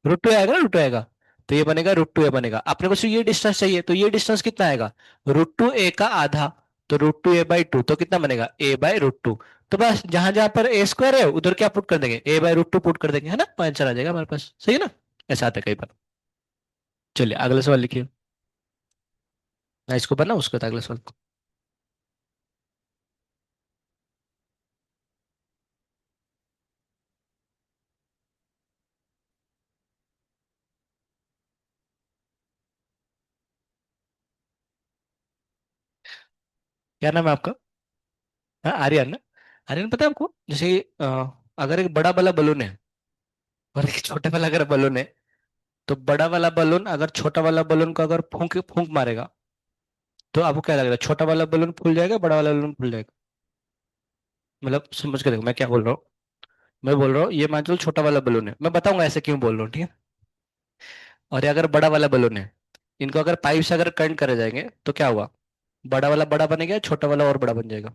√2 आएगा ना, √2 आएगा। तो ये बनेगा √2a बनेगा, अपने को सिर्फ ये डिस्टेंस चाहिए, तो ये डिस्टेंस कितना आएगा, √2a का आधा। तो √2a/2 तो कितना बनेगा, a/√2। तो बस जहां जहां पर ए स्क्वायर है उधर क्या पुट कर देंगे, a/√2 पुट कर देंगे, है ना, आंसर आ जाएगा हमारे पास, सही है ना? ऐसा आता है कई बार। चलिए अगला सवाल लिखिए। ना इसको बना, उसको था अगला सवाल। क्या नाम है आपका? हाँ, आर्यन ना? आर्यन, पता है आपको, जैसे अगर एक बड़ा वाला बलून है और एक छोटा वाला अगर बलून है, तो बड़ा वाला बलून अगर छोटा वाला बलून को अगर फूंक फूंक मारेगा, तो आपको क्या लगेगा, छोटा वाला बलून फूल जाएगा, बड़ा वाला बलून फूल जाएगा? मतलब समझ के देखो मैं क्या बोल रहा हूँ। मैं बोल रहा हूँ ये मान चलो छोटा वाला बलून है, मैं बताऊंगा ऐसे क्यों बोल रहा हूँ, ठीक है? और ये अगर बड़ा वाला बलून है, इनको अगर पाइप से अगर करंट करे जाएंगे तो क्या होगा? बड़ा वाला बड़ा बनेगा, छोटा वाला और बड़ा बन जाएगा?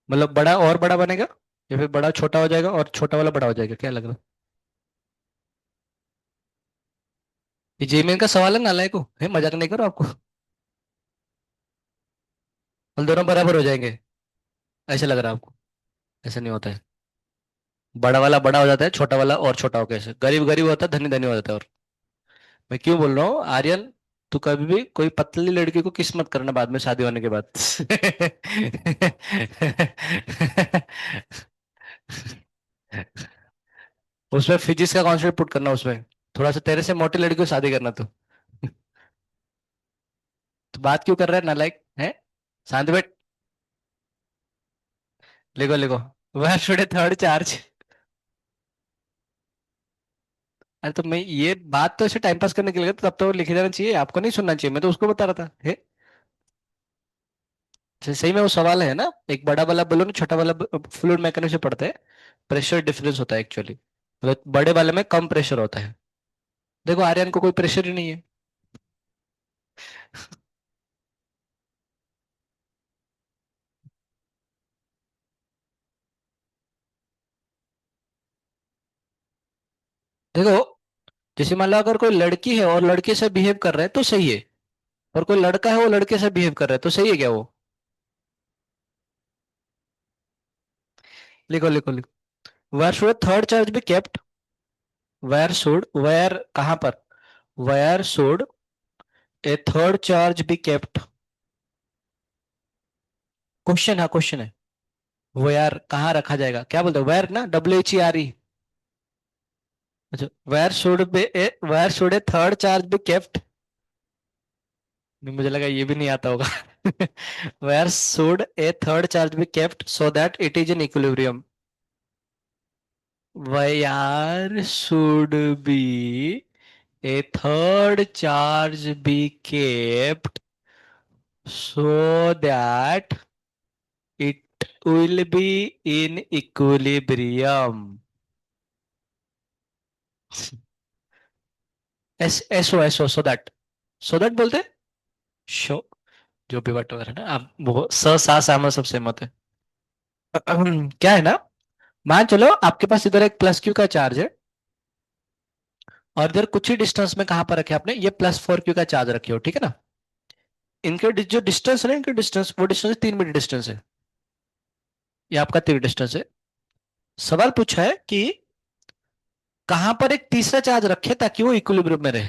मतलब बड़ा और बड़ा बनेगा, या फिर बड़ा छोटा हो जाएगा और छोटा वाला बड़ा हो जाएगा, क्या लग रहा है? ये जेईमेन का सवाल है, नालायक को है, मजाक नहीं करो आपको। हम दोनों बराबर हो जाएंगे, ऐसे लग रहा है आपको? ऐसा नहीं होता है। बड़ा वाला बड़ा हो जाता है, छोटा वाला और छोटा हो कैसे, गरीब गरीब होता है, धनी धनी हो जाता है। और मैं क्यों बोल रहा हूँ आर्यन, तू कभी भी कोई पतली लड़की को किस मत करना बाद में, शादी होने के बाद। उसमें फिजिक्स का कॉन्सेप्ट पुट करना उसमें, थोड़ा सा तेरे से मोटी लड़की को शादी करना तू। तो बात क्यों कर रहा है, नालायक है? शांत बैठ। लिखो लिखो, वह टुडे थर्ड चार्ज। अरे तो मैं ये बात तो ऐसे टाइम पास करने के लिए तो तब तो लिखे जाना चाहिए, आपको नहीं सुनना चाहिए, मैं तो उसको बता रहा था है। सही में वो सवाल है ना, एक बड़ा वाला बलून छोटा वाला, फ्लूइड मैकेनिक्स से पढ़ते हैं, प्रेशर डिफरेंस होता है एक्चुअली, मतलब बड़े वाले में कम प्रेशर होता है। देखो आर्यन को कोई प्रेशर ही नहीं है। देखो, जैसे मान लो अगर कोई लड़की है और लड़के से बिहेव कर रहा है तो सही है, और कोई लड़का है वो लड़के से बिहेव कर रहा है तो सही है क्या वो? लिखो लिखो लिखो, where should third charge be kept? Where कहाँ पर? Where should a third charge be kept? Question, हाँ क्वेश्चन है। वेयर कहाँ रखा जाएगा, क्या बोलते हो, वेयर ना, WHERE। अच्छा, where should a third charge be kept? नहीं, मुझे लगा ये भी नहीं आता होगा। Where should a third charge be kept so that it is in equilibrium? Where should be a third charge be kept so that it will be in equilibrium? एस so that, so that बोलते हैं, show, जो भी what है ना, आप वो स सा सामा सब सहमत है। क्या है ना, मान चलो आपके पास इधर एक प्लस क्यू का चार्ज है, और इधर कुछ ही डिस्टेंस में कहां पर रखे आपने, ये +4 क्यू का चार्ज रखे हो, ठीक है ना? इनके जो डिस्टेंस है ना, इनके डिस्टेंस, वो डिस्टेंस 3 मीटर डिस्टेंस है, ये आपका 3 डिस्टेंस है। सवाल पूछा है कि कहां पर एक तीसरा चार्ज रखे ताकि वो इक्विलिब्रियम में रहे।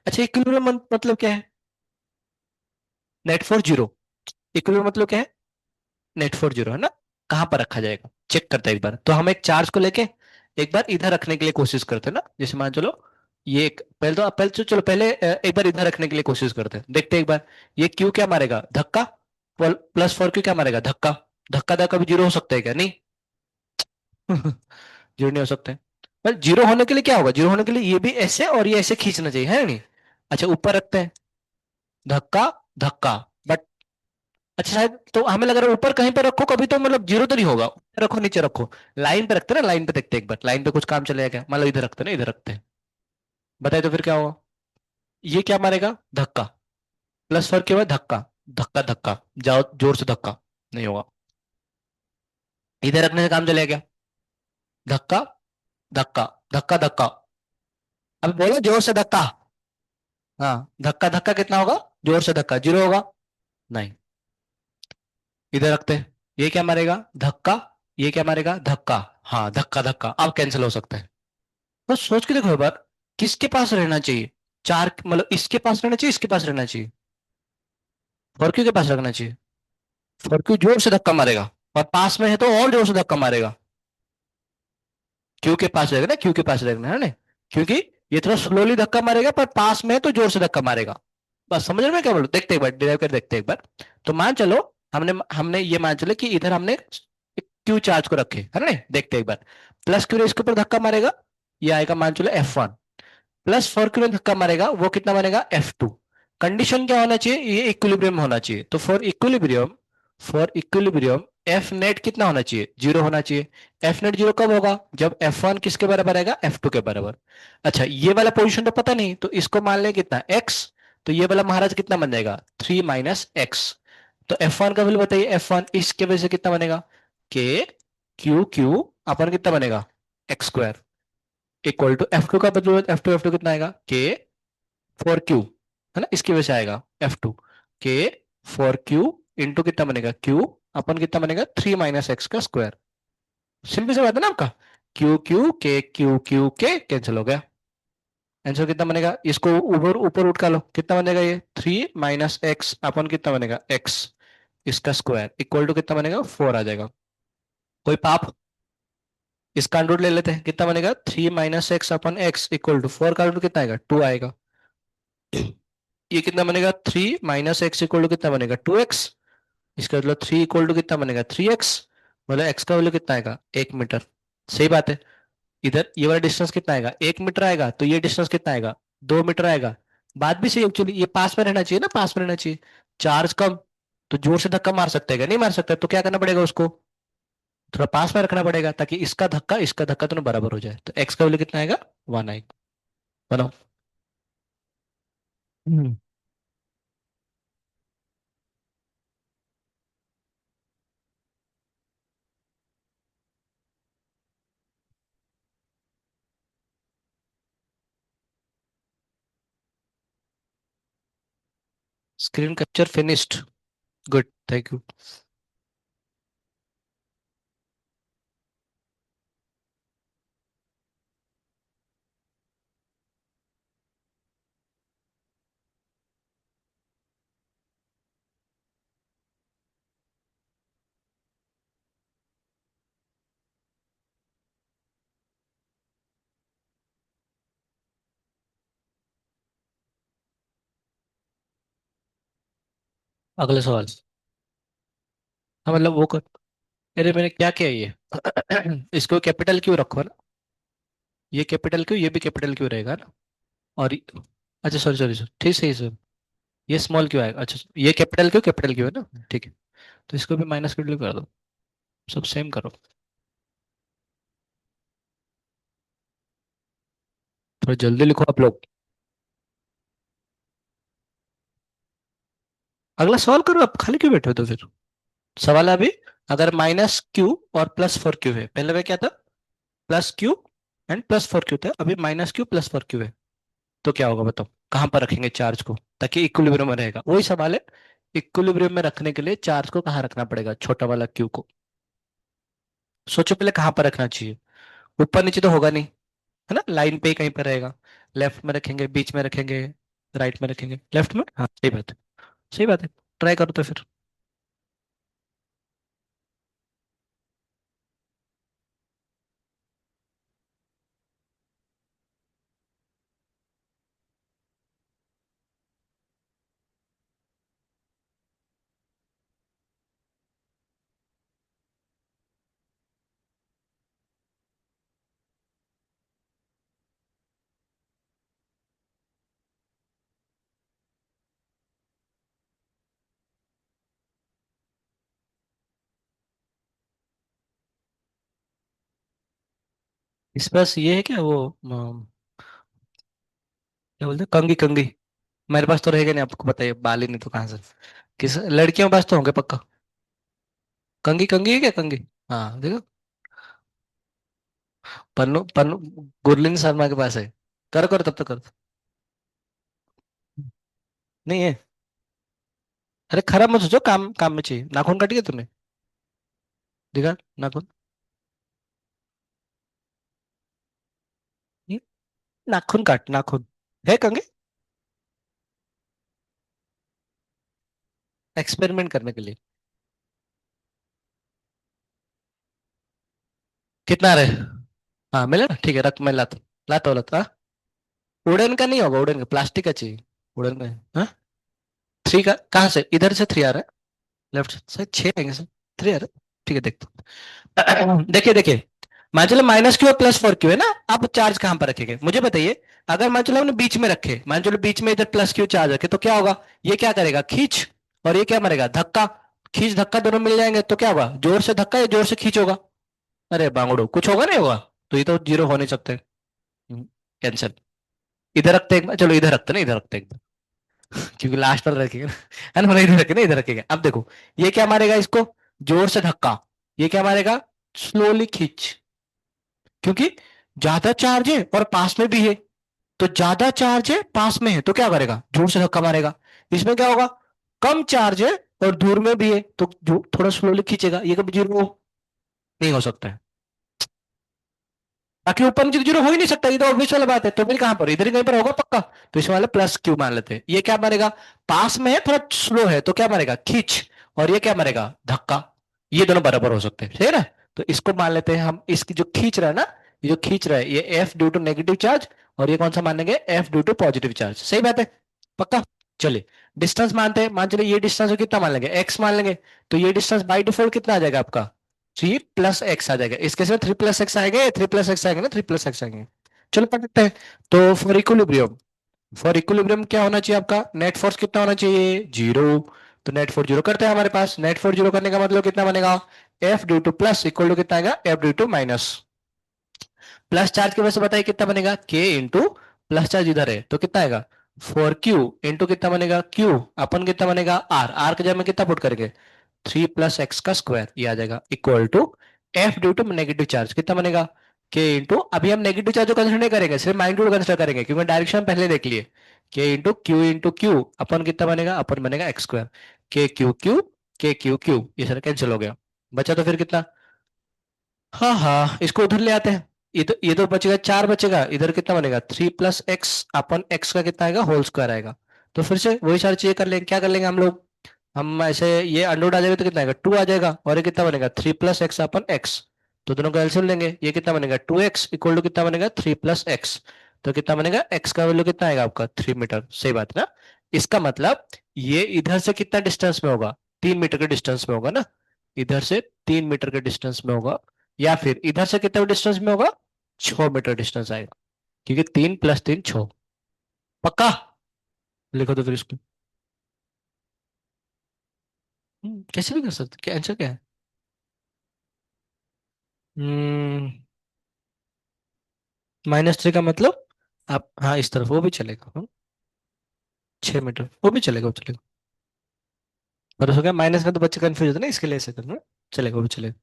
अच्छा, इक्विलिब्रियम मतलब क्या है? Net for zero. इक्विलिब्रियम मतलब क्या है? नेट फॉर जीरो है ना? कहां पर रखा जाएगा, चेक करते हैं एक बार, तो हम एक चार्ज को लेके एक बार इधर रखने के लिए कोशिश करते हैं ना, जैसे मान चलो ये एक, पहले तो चलो पहले एक बार इधर रखने के लिए कोशिश करते हैं, देखते हैं एक बार ये क्यू क्या मारेगा, धक्का। +4 क्यू क्या मारेगा, धक्का। धक्का धक्का भी जीरो हो सकता है क्या? नहीं। जीरो नहीं हो सकते। पर जीरो होने के लिए क्या होगा, जीरो होने के लिए ये भी ऐसे और ये ऐसे खींचना चाहिए, है नहीं? अच्छा, ऊपर रखते हैं, धक्का, धक्का, बट अच्छा शायद तो हमें लग रहा है ऊपर कहीं पे रखो कभी तो मतलब जीरो तो नहीं होगा, ऊपर रखो नीचे रखो, लाइन पे रखते हैं ना, लाइन पे देखते हैं एक बार, लाइन पे कुछ काम चलेगा क्या, मान लो इधर रखते हैं ना, इधर रखते हैं, बताइए तो फिर क्या होगा? ये क्या मारेगा, धक्का। +4 के बाद धक्का, धक्का धक्का, जाओ जोर से धक्का, नहीं होगा। इधर रखने से काम चलेगा क्या? धक्का, धक्का, धक्का धक्का, अब बोलो जोर से धक्का। हाँ, धक्का धक्का कितना होगा, जोर से धक्का जीरो होगा? नहीं। इधर रखते हैं, ये क्या मारेगा, धक्का, ये क्या मारेगा, धक्का। हाँ, धक्का धक्का अब कैंसिल हो सकता है। बस सोच के देखो एक बार, किसके पास रहना चाहिए चार, मतलब इसके पास रहना चाहिए, इसके पास रहना चाहिए, फॉरक्यू के पास रखना चाहिए। फॉरक्यू जोर से धक्का मारेगा, और पास में है तो और जोर से धक्का मारेगा। क्यू के पास रहेगा ना, क्यू के पास रहेगा है ना, क्योंकि ये थोड़ा स्लोली धक्का मारेगा, पर पास में है तो जोर से धक्का मारेगा। बस समझ रहे हो मैं क्या बोलूं? देखते एक बार, डिराइव कर देखते एक बार। तो मान चलो, हमने हमने ये मान चलो कि इधर हमने क्यू चार्ज को रखे है ना, देखते एक बार। प्लस क्यू इसके ऊपर धक्का मारेगा, ये आएगा मान चलो F1। प्लस 4 क्यू धक्का मारेगा, वो कितना बनेगा F2। कंडीशन क्या होना चाहिए? ये इक्विलिब्रियम होना चाहिए। तो फॉर इक्विलिब्रियम एफ नेट कितना होना चाहिए? जीरो होना चाहिए। एफ नेट जीरो कब होगा? जब F1 किसके बराबर आएगा? F2 के बराबर। अच्छा, ये वाला पोजीशन तो पता नहीं, तो इसको मान लें कितना x। तो ये वाला महाराज कितना बन जाएगा? 3 - x। तो F1 का वैल्यू बताइए। F1 इसके वजह से कितना बनेगा? के क्यू क्यू अपन कितना बनेगा? x² इक्वल टू F2 का बदलो। F2 कितना आएगा? के 4 क्यू, है ना, इसकी वजह से आएगा F2। के 4 क्यू इंटू कितना बनेगा? क्यू अपन कितना बनेगा? 3 - x²। सिंपल सी बात है ना आपका। क्यू क्यू क्यू के कैंसिल हो गया। आंसर कितना बनेगा? इसको ऊपर ऊपर उठ का लो, कितना बनेगा? ये 3 - x अपन कितना बनेगा? x इसका स्क्वायर इक्वल टू कितना बनेगा? 4 आ जाएगा। कोई पाप? इसका अंडर रूट ले लेते हैं, कितना बनेगा? 3 - x अपन x इक्वल टू 4 का अंडर रूट कितना आएगा? 2 आएगा। ये कितना बनेगा? 3 - x इक्वल टू कितना बनेगा? 2x। इसका मतलब 3 इक्वल टू कितना बनेगा? 3x। मतलब x का वैल्यू कितना आएगा? 1 मीटर। सही बात है। इधर ये वाला डिस्टेंस कितना आएगा? 1 मीटर आएगा, तो ये डिस्टेंस कितना आएगा? 2 मीटर आएगा। बात भी सही एक्चुअली, ये पास में रहना चाहिए ना, पास में रहना चाहिए। चार्ज कम, तो जोर से धक्का मार सकते हैं क्या? नहीं मार सकते, तो क्या करना पड़ेगा उसको? थोड़ा पास में रखना पड़ेगा, ताकि इसका धक्का दोनों बराबर हो जाए। तो एक्स का वैल्यू कितना आएगा? 1 आएगा। बनाओ। Hmm. Screen capture finished. Good, thank you. अगला सवाल। हाँ मतलब वो कर। अरे मैंने क्या किया ये? इसको कैपिटल क्यों रखो ना। ये कैपिटल क्यों, ये भी कैपिटल क्यों रहेगा ना। और अच्छा सॉरी सॉरी सॉरी, ठीक सही सर। ये स्मॉल क्यों आएगा? अच्छा, ये कैपिटल क्यों है ना, ठीक है। तो इसको भी माइनस कैपिटल कर दो। सब सेम करो। थोड़ा जल्दी लिखो आप लोग। अगला सवाल करो, आप खाली क्यों बैठे हो? तो फिर सवाल है अभी, अगर -q और +4q है, पहले में क्या था? +q एंड +4q था, अभी -q +4q है। तो क्या होगा बताओ? कहाँ पर रखेंगे चार्ज को, ताकि इक्विलिब्रियम में रहेगा? वही सवाल है। इक्विलिब्रियम में रखने के लिए चार्ज को कहाँ रखना पड़ेगा, छोटा वाला q को? सोचो पहले कहाँ पर रखना चाहिए। ऊपर नीचे तो होगा नहीं, है ना, लाइन पे ही कहीं पर रहेगा। लेफ्ट में रखेंगे, बीच में रखेंगे, राइट में रखेंगे? लेफ्ट में, हाँ सही बात है। सही बात है। ट्राई करो तो फिर। इस पास ये है क्या, वो क्या बोलते हैं, कंगी कंगी? मेरे पास तो रहेगा नहीं, आपको बताइए, बाल ही नहीं तो कहाँ से। किस लड़कियों के पास तो होंगे पक्का। कंगी कंगी है क्या, कंगी? हाँ देखो। पन्नू पन्नू, गुरलीन शर्मा के पास है। करो करो, तब तक करो। नहीं है? अरे खराब मत सोचो, काम काम में चाहिए। नाखून काट गया तूने? दिखा नाखून। नहीं, नाखून काट, नाखून है कंगे। एक्सपेरिमेंट करने के लिए। कितना रहे? हाँ मिले ना, ठीक है, रख, मैं लाता लाता लाता। वुडन का नहीं होगा, वुडन का, प्लास्टिक का चाहिए। वुडन का। हाँ, थ्री का कहाँ से, इधर से थ्री आ रहा है, लेफ्ट से छह आएंगे सर, थ्री आ रहा है। ठीक है, देखते हैं। देखिए देखिए, मान चलो minus Q plus four Q है ना। अब चार्ज कहाँ पर रखेंगे मुझे बताइए। अगर मान चलो हमने बीच में रखे, मान चलो बीच में इधर प्लस क्यू चार्ज रखे, तो क्या होगा, ये क्या करेगा, खींच, और ये क्या मारेगा, धक्का। खींच धक्का दोनों मिल जाएंगे, तो क्या होगा, जोर से धक्का या जोर से खींच होगा। अरे बांगड़ो, कुछ होगा नहीं होगा, तो ये तो जीरो हो नहीं सकते। कैंसिल। इधर रखते हैं एक बार, चलो इधर रखते हैं ना, इधर रखते हैं एक बार, क्योंकि लास्ट पर रखेंगे ना। है ना, इधर रखेंगे ना, इधर रखेंगे। अब देखो, ये क्या मारेगा इसको, जोर से धक्का। ये क्या मारेगा, स्लोली खींच। क्योंकि ज्यादा चार्ज है और पास में भी है, तो ज्यादा चार्ज है पास में है तो क्या करेगा, जोर से धक्का मारेगा। इसमें क्या होगा, कम चार्ज है और दूर में भी है, तो जो थोड़ा स्लोली खींचेगा, ये कभी जीरो नहीं हो सकता है। बाकी ऊपर नीचे तो जीरो हो ही नहीं सकता, ये तो ऑब्वियस वाला बात है। तो फिर कहां पर, इधर ही कहीं पर होगा पक्का। तो इसमें वाले प्लस क्यू मान लेते हैं। ये क्या मारेगा, पास में है थोड़ा स्लो है, तो क्या मारेगा, खींच। और ये क्या मारेगा, धक्का। ये दोनों बराबर हो सकते हैं, सही है ना। तो इसको मान लेते हैं हम, इसकी जो खींच रहा है ना, ये जो खींच रहा है, ये F due to negative charge, और ये कौन सा मानेंगे, F due to positive charge. सही बात है, पक्का। चलिए, डिस्टेंस मानते हैं, मान चलिए ये डिस्टेंस कितना मान लेंगे, एक्स मान लेंगे। तो ये डिस्टेंस बाई डिफॉल्ट कितना आ जाएगा आपका, थ्री प्लस एक्स आ जाएगा। इस केस में थ्री प्लस एक्स आएगा, थ्री प्लस एक्स आएगा ना, थ्री प्लस एक्स आएंगे। चलो पढ़ते हैं। तो फॉर इक्विलिब्रियम क्या होना चाहिए आपका, नेट फोर्स कितना होना चाहिए, जीरो। तो नेट फोर्स जीरो करते हैं हमारे पास, नेट फोर्स जीरो करने का मतलब कितना बनेगा, F due to plus equal to कितना आएगा, F due to minus. Plus charge की वजह से बताइए कितना बनेगा, के इंटू प्लस चार्ज इधर है तो कितना आएगा, फोर क्यू इंटू कितना बनेगा, क्यू अपन कितना बनेगा, आर। आर के जगह में कितना पुट करेंगे, थ्री प्लस एक्स का स्क्वायर, ये आ जाएगा equal to F due to negative charge कितना बनेगा, के इंटू, अभी हम नेगेटिव चार्ज को कंसिडर नहीं करेंगे, सिर्फ मैग्नीट्यूड कंसिडर करेंगे क्योंकि डायरेक्शन पहले देख लिए। के इंटू क्यू अपन कितना बनेगा, अपन बनेगा एक्स स्क्वायर, के क्यू क्यू, ये सारा कैंसिल हो गया। बचा तो फिर कितना, हाँ हाँ, इसको उधर ले आते हैं। ये तो बचेगा, चार बचेगा, इधर कितना बनेगा, three plus x upon x का कितना आएगा, होल स्क्वायर आएगा। तो फिर से वही सारी चीजें कर लेंगे, क्या कर लेंगे हम लोग, हम ऐसे ये अंडर आ जाएगा तो कितना आएगा, टू आ जाएगा, और ये कितना बनेगा, three plus x upon x. तो दोनों का एलसीएम लेंगे, ये कितना बनेगा, टू एक्स इक्वल टू कितना बनेगा, थ्री प्लस एक्स। तो कितना बनेगा, एक्स का वैल्यू कितना आएगा आपका, 3 मीटर। सही बात है ना। इसका मतलब ये इधर से कितना डिस्टेंस में होगा, 3 मीटर के डिस्टेंस में होगा ना, इधर से 3 मीटर के डिस्टेंस में होगा, या फिर इधर से कितना डिस्टेंस में होगा, 6 मीटर डिस्टेंस आएगा, क्योंकि 3 + 3 6। पक्का, लिखो तो फिर इसको। कैसे भी कर सकते, क्या आंसर क्या है। हम्म -3 का मतलब, आप हाँ इस तरफ वो भी चलेगा, 6 मीटर वो भी चलेगा, वो चलेगा। पर उसको क्या, माइनस में तो बच्चे कंफ्यूज होते हैं ना, इसके लिए ऐसे करना। चलेगा, वो भी चलेगा।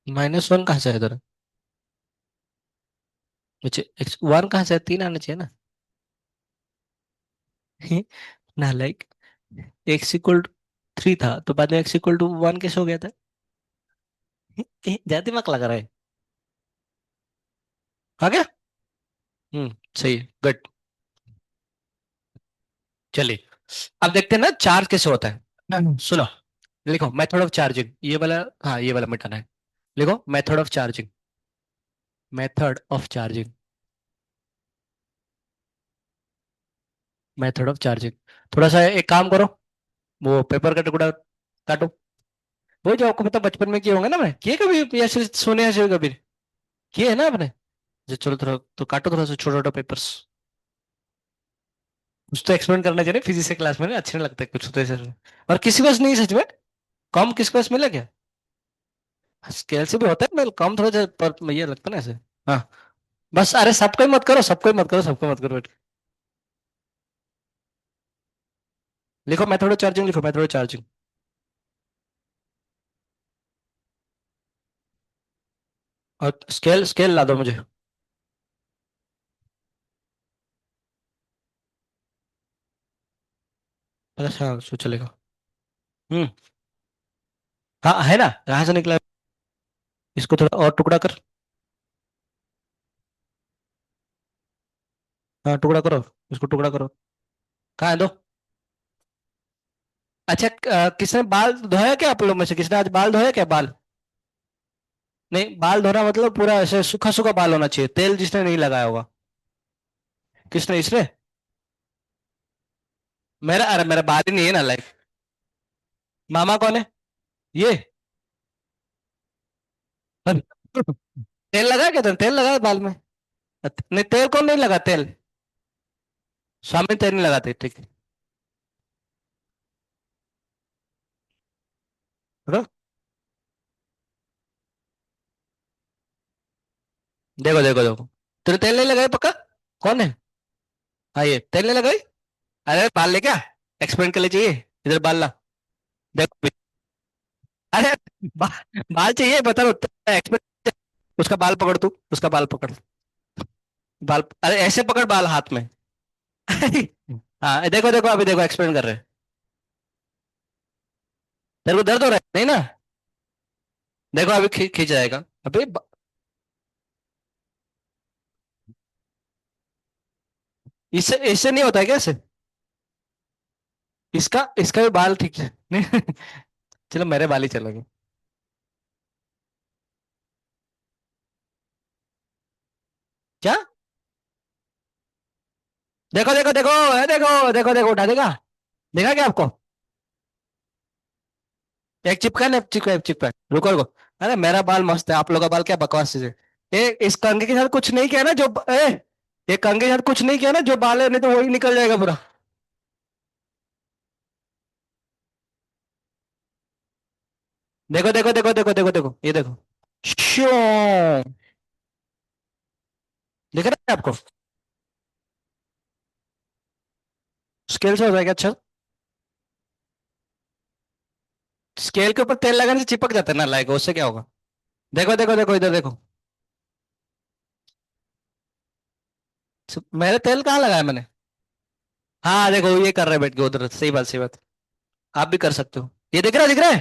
-1 कहाँ से है इधर, बच्चे वन कहाँ से है, 3 आना चाहिए ना। ना लाइक, एक्स इक्वल 3 था तो बाद में x = 1 कैसे हो गया था। ज्यादा दिमाग लगा रहा है। आ गया। सही है, गुड। चलिए, अब देखते हैं ना चार्ज कैसे होता है। सुनो, लिखो मेथड ऑफ चार्जिंग, ये वाला, हाँ ये वाला मिटाना है। लिखो method of charging, method of charging, method of charging. थोड़ा सा एक काम करो, वो पेपर का टुकड़ा काटो। वो जो आपको पता बचपन में किए होंगे ना, मैं किए कभी ऐसे सुने ऐसे कभी, किए है ना आपने। जो चलो थोड़ा तो काटो, थोड़ा सा छोटा छोटा पेपर्स। कुछ तो एक्सपेरिमेंट करना चाहिए फिजिक्स के क्लास में ना, अच्छे नहीं लगते कुछ तो ऐसे। और किसी बस नहीं सच में, कम किसको बस मिला क्या, स्केल से भी होता है मैं कम थोड़ा सा, पर ये लगता है ना ऐसे। हाँ, बस अरे सबको ही मत करो, सबको ही मत करो, सबको मत करो बैठ के। लिखो मेथड ऑफ चार्जिंग, लिखो मेथड ऑफ चार्जिंग। और स्केल स्केल ला दो मुझे। अच्छा हाँ, सो चलेगा। हम्म हाँ है ना, कहाँ से निकला है? इसको थोड़ा और टुकड़ा कर। हाँ टुकड़ा करो, इसको टुकड़ा करो। कहाँ है दो। अच्छा, किसने बाल धोया क्या आप लोग में से, किसने आज बाल धोया क्या, बाल। नहीं, बाल धोना मतलब पूरा ऐसे सूखा सूखा बाल होना चाहिए, तेल जिसने नहीं लगाया होगा। किसने, इसने? मेरा, अरे मेरा बाल ही नहीं है ना लाइक। मामा कौन है? ये? अरे, तेल लगाया क्या तुमने? तेल लगाया बाल में? नहीं, तेल कौन नहीं लगा तेल? स्वामी तेल नहीं लगाते, ठीक है। रुको, देखो देखो देखो। तूने तेल नहीं लगाई पक्का? कौन है? हाँ, ये तेल नहीं लगाई। अरे बाल ले क्या? एक्सपेरिमेंट के लिए चाहिए। इधर बाल ला। देखो। अरे बा, बाल चाहिए, बता रहा हूँ एक्सपेरिमेंट। उसका बाल पकड़, तू उसका बाल पकड़। बाल, अरे ऐसे पकड़ बाल हाथ में। हाँ, देखो देखो, अभी देखो एक्सपेरिमेंट कर रहे हैं। तेरे को दर्द हो रहा है नहीं ना? देखो अभी खींच जाएगा अभी इससे इससे नहीं होता है क्या इससे? इसका इसका भी बाल ठीक है नहीं? चलो मेरे बाल ही चलेंगे। क्या? देखो देखो देखो, देखो देखो देखो, उठा देगा। देखा क्या आपको? एक चिपका ना, चिपका चिपका, रुको रुको। अरे मेरा बाल मस्त है, आप लोगों का बाल क्या बकवास चीज है। इस कंघे के साथ कुछ नहीं किया ना जो ये कंघे के साथ कुछ नहीं किया ना, जो बाल है, नहीं तो वही निकल जाएगा पूरा। देखो देखो देखो देखो देखो देखो, ये देखो। श्यों। दिख रहा है आपको? स्केल से हो जाएगा अच्छा। स्केल के ऊपर तेल लगाने से चिपक जाता है ना लाइक, उससे क्या होगा? देखो देखो देखो, इधर देखो। मेरे तेल कहाँ लगाया मैंने? हाँ देखो, ये कर रहे हैं बैठ के उधर, सही बात सही बात। आप भी कर सकते हो। ये दिख रहा है, दिख रहा है?